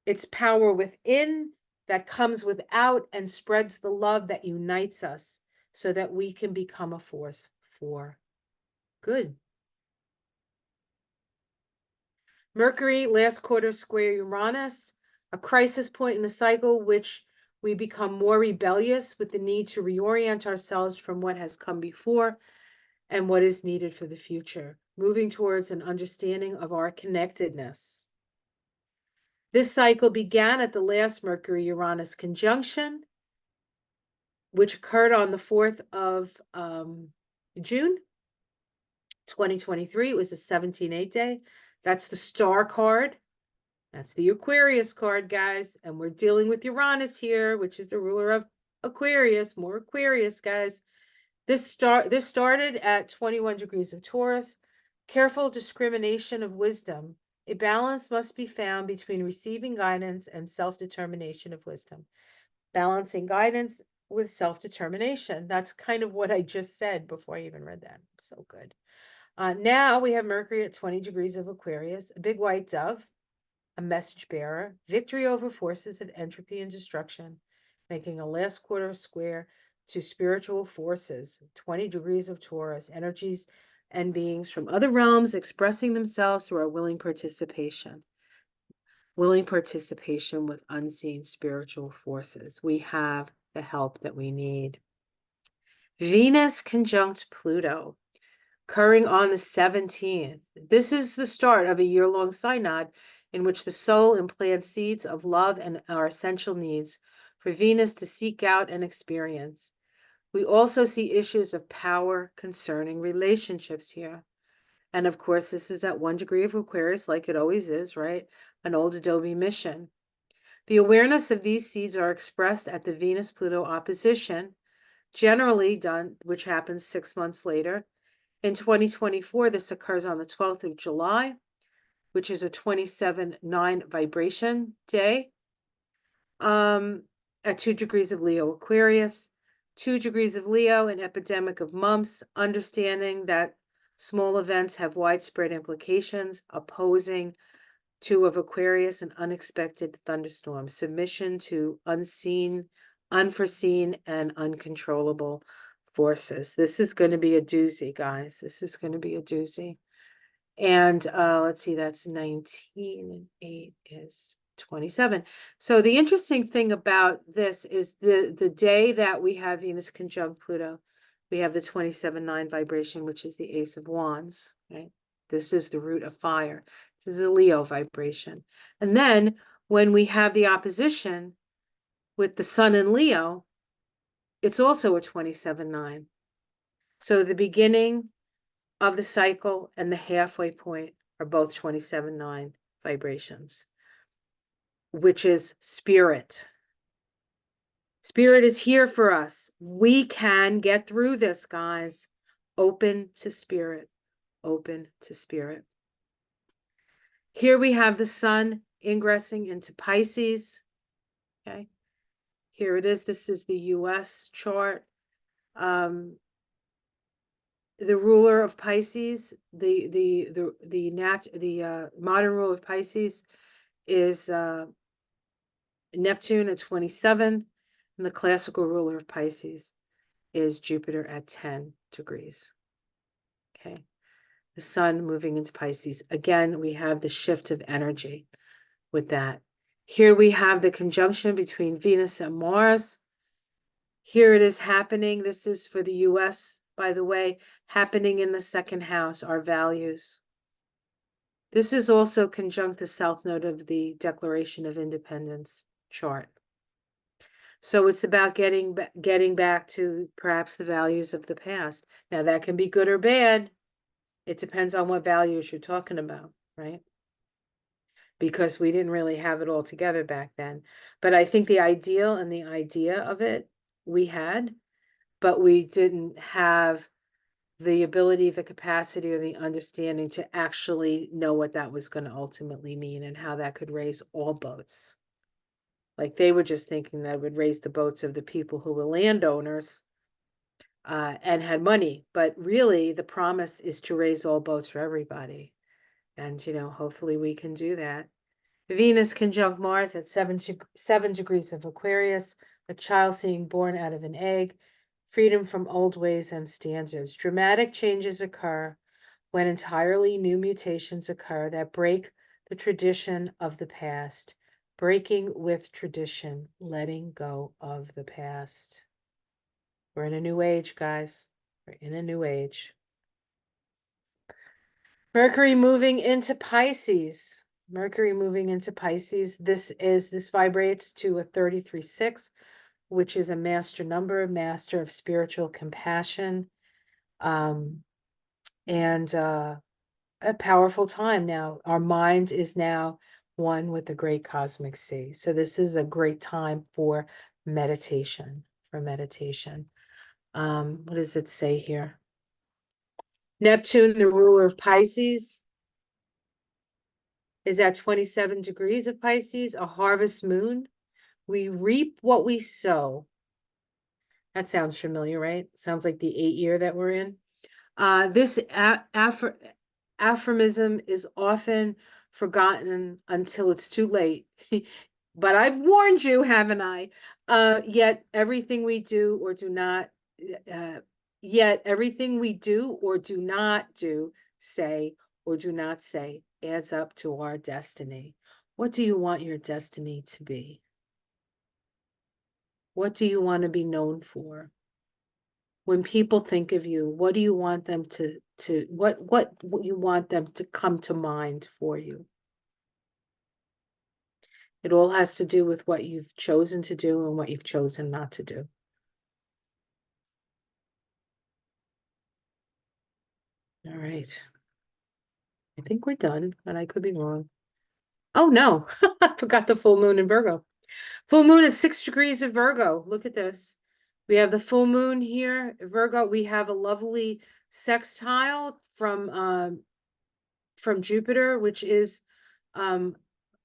it's power within that comes without and spreads the love that unites us so that we can become a force for good. Mercury, last quarter square Uranus, a crisis point in the cycle, which we become more rebellious with the need to reorient ourselves from what has come before and what is needed for the future, moving towards an understanding of our connectedness. This cycle began at the last Mercury-Uranus conjunction, which occurred on the 4th of June, 2023. It was a 17/8 day. That's the star card. That's the Aquarius card, guys. And we're dealing with Uranus here, which is the ruler of Aquarius. More Aquarius, guys. This started at 21 degrees of Taurus. Careful discrimination of wisdom. A balance must be found between receiving guidance and self-determination of wisdom. balancing guidance with self-determination. That's kind of what I just said before I even read that. So good. Now we have Mercury at 20 degrees of Aquarius, a big white dove, a message bearer, victory over forces of entropy and destruction, making a last quarter square to spiritual forces, 20 degrees of Taurus, energies and beings from other realms expressing themselves through our willing participation with unseen spiritual forces. We have the help that we need. Venus conjunct Pluto, occurring on the 17th. This is the start of a year-long synod in which the soul implants seeds of love and our essential needs for Venus to seek out and experience. We also see issues of power concerning relationships here. And of course, this is at 1 degree of Aquarius, like it always is, right? An old Adobe mission. The awareness of these seeds are expressed at the Venus-Pluto opposition, generally done, which happens 6 months later. In 2024, this occurs on the 12th of July, which is a 27-9 vibration day, at 2 degrees of Leo Aquarius, 2 degrees of Leo, an epidemic of mumps, understanding that small events have widespread implications, opposing 2 of Aquarius, an unexpected thunderstorm, submission to unseen, unforeseen, and uncontrollable forces. This is going to be a doozy, guys. This is going to be a doozy. And let's see, that's 19 and 8 is 27. So the interesting thing about this is the day that we have Venus conjunct Pluto, we have the 27-9 vibration, which is the Ace of Wands, right? This is the root of fire. This is a Leo vibration. And then when we have the opposition with the Sun in Leo, it's also a 27-9. So the beginning of the cycle and the halfway point are both 27-9 vibrations, which is spirit. Spirit is here for us. We can get through this, guys. Open to spirit. Open to spirit. Here we have the sun ingressing into Pisces. Okay. Here it is. This is the US chart. The ruler of Pisces, the modern ruler of Pisces is Neptune at 27, and the classical ruler of Pisces is Jupiter at 10 degrees. Okay, the sun moving into Pisces. Again, we have the shift of energy with that. Here we have the conjunction between Venus and Mars. Here it is happening. This is for the US, by the way, happening in the second house, our values. This is also conjunct the south node of the Declaration of Independence chart. So it's about getting back to perhaps the values of the past. Now that can be good or bad. It depends on what values you're talking about, right? Because we didn't really have it all together back then. But I think the ideal and the idea of it we had, but we didn't have the ability, the capacity, or the understanding to actually know what that was going to ultimately mean and how that could raise all boats. Like they were just thinking that it would raise the boats of the people who were landowners and had money. But really, the promise is to raise all boats for everybody. And, hopefully we can do that. Venus conjunct Mars at 7 degrees of Aquarius, a child being born out of an egg, freedom from old ways and standards. Dramatic changes occur when entirely new mutations occur that break the tradition of the past. Breaking with tradition, letting go of the past. We're in a new age, guys. We're in a new age. Mercury moving into Pisces. Mercury moving into Pisces. This vibrates to a 33-6, which is a master number, master of spiritual compassion, and a powerful time now. Our mind is now one with the great cosmic sea. So this is a great time for meditation, What does it say here? Neptune, the ruler of Pisces, is at 27 degrees of Pisces, a harvest moon, We reap what we sow. That sounds familiar, right? Sounds like the 8 year that we're in. This aphorism is often forgotten until it's too late. But I've warned you, haven't I? Yet everything we do or do not, uh, yet everything we do or do not do, say or do not say, adds up to our destiny. What do you want your destiny to be? What do you want to be known for? When people think of you, what do you want them to what you want them to come to mind for you? It all has to do with what you've chosen to do and what you've chosen not to do. All right. I think we're done, but I could be wrong. Oh no, I forgot the full moon in Virgo. Full moon is 6 degrees of Virgo. Look at this. We have the full moon here, Virgo. We have a lovely sextile from Jupiter, which is um,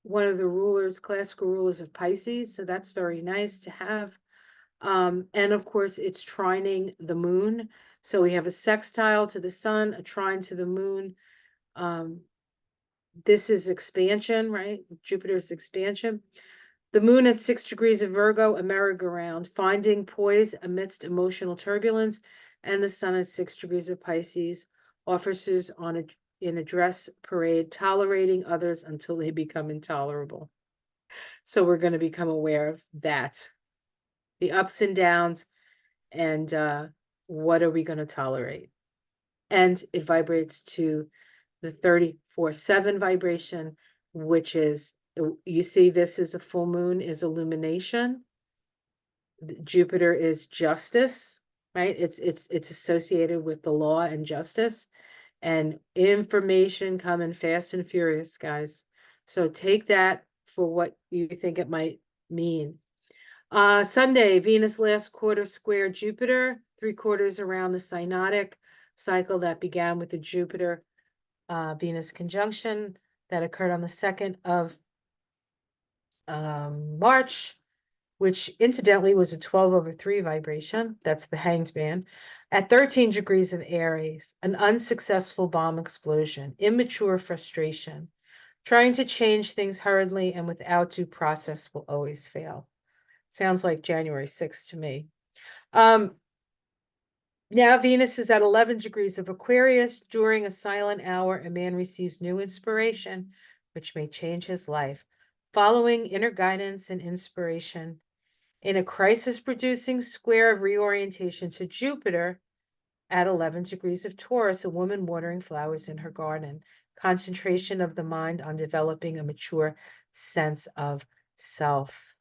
one of the rulers, classical rulers of Pisces. So that's very nice to have. And of course, it's trining the moon. So we have a sextile to the sun, a trine to the moon. Um, this is expansion, right? Jupiter's expansion. The moon at 6 degrees of Virgo, a merry-go-round, finding poise amidst emotional turbulence, and the sun at 6 degrees of Pisces, officers in a dress parade, tolerating others until they become intolerable. So we're going to become aware of that, the ups and downs, and what are we going to tolerate? And it vibrates to the 34/7 vibration, which is, you see, this is a full moon, is illumination. Jupiter is justice, right? It's associated with the law and justice and information coming fast and furious, guys. So take that for what you think it might mean. Sunday, Venus last quarter square Jupiter, 3/4 around the synodic cycle that began with the Jupiter Venus conjunction that occurred on the 2nd of March, which incidentally was a 12/3 vibration. That's the hanged man. At 13 degrees of Aries, an unsuccessful bomb explosion, immature frustration. Trying to change things hurriedly and without due process will always fail. Sounds like January 6th to me. Now Venus is at 11 degrees of Aquarius. During a silent hour, a man receives new inspiration, which may change his life. Following inner guidance and inspiration, in a crisis-producing square of reorientation to Jupiter at 11 degrees of Taurus, a woman watering flowers in her garden. Concentration of the mind on developing a mature sense of self.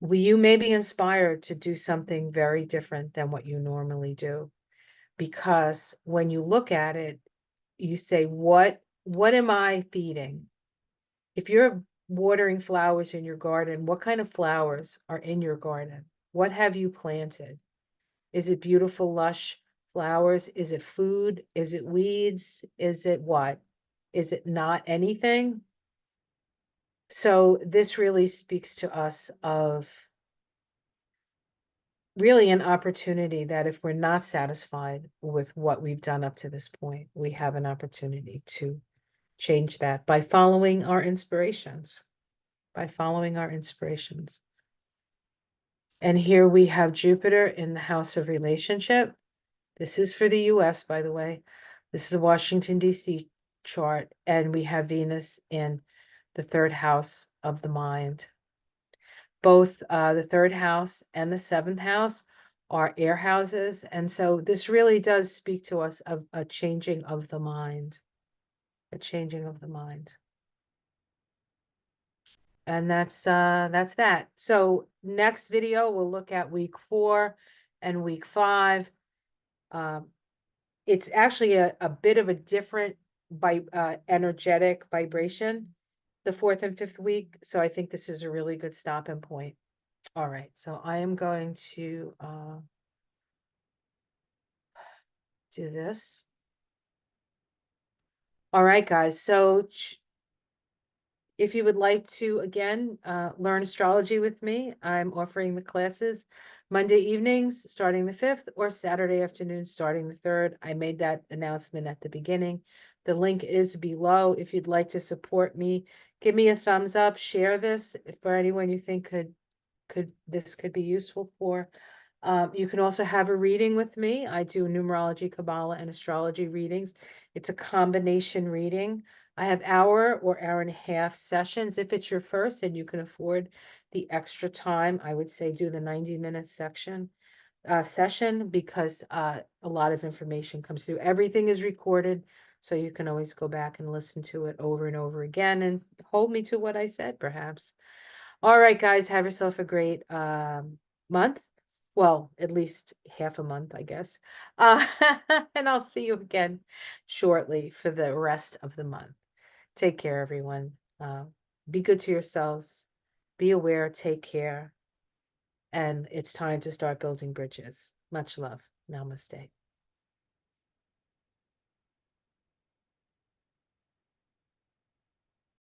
You may be inspired to do something very different than what you normally do, because when you look at it, you say, what am I feeding? If you're watering flowers in your garden, what kind of flowers are in your garden? What have you planted? Is it beautiful, lush flowers? Is it food? Is it weeds? Is it what? Is it not anything? So this really speaks to us of really an opportunity that if we're not satisfied with what we've done up to this point, we have an opportunity to change that by following our inspirations, by following our inspirations. And here we have Jupiter in the house of relationship. This is for the US, by the way. This is a Washington, D.C. chart, and we have Venus in the 3rd house of the mind. Both the 3rd house and the 7th house are air houses. And so this really does speak to us of a changing of the mind, a changing of the mind. And that's that. So next video, we'll look at week 4 and week 5. It's actually a bit of a different energetic vibration, the 4th and 5th week. So I think this is a really good stopping point. All right, so I am going to do this. All right, guys. So If you would like to, again, learn astrology with me, I'm offering the classes Monday evenings starting the 5th or Saturday afternoon starting the 3rd. I made that announcement at the beginning. The link is below. If you'd like to support me, give me a thumbs up, share this for anyone you think this could be useful for. You can also have a reading with me. I do numerology, Kabbalah, and astrology readings. It's a combination reading. I have hour or hour and a half sessions. If it's your first and you can afford the extra time, I would say do the 90-minute session because a lot of information comes through. Everything is recorded, so you can always go back and listen to it over and over again and hold me to what I said, perhaps. All right, guys, have yourself a great month. Well, at least half a month, I guess. Uh, and I'll see you again shortly for the rest of the month. Take care, everyone. Be good to yourselves. Be aware, take care. And it's time to start building bridges. Much love. Namaste.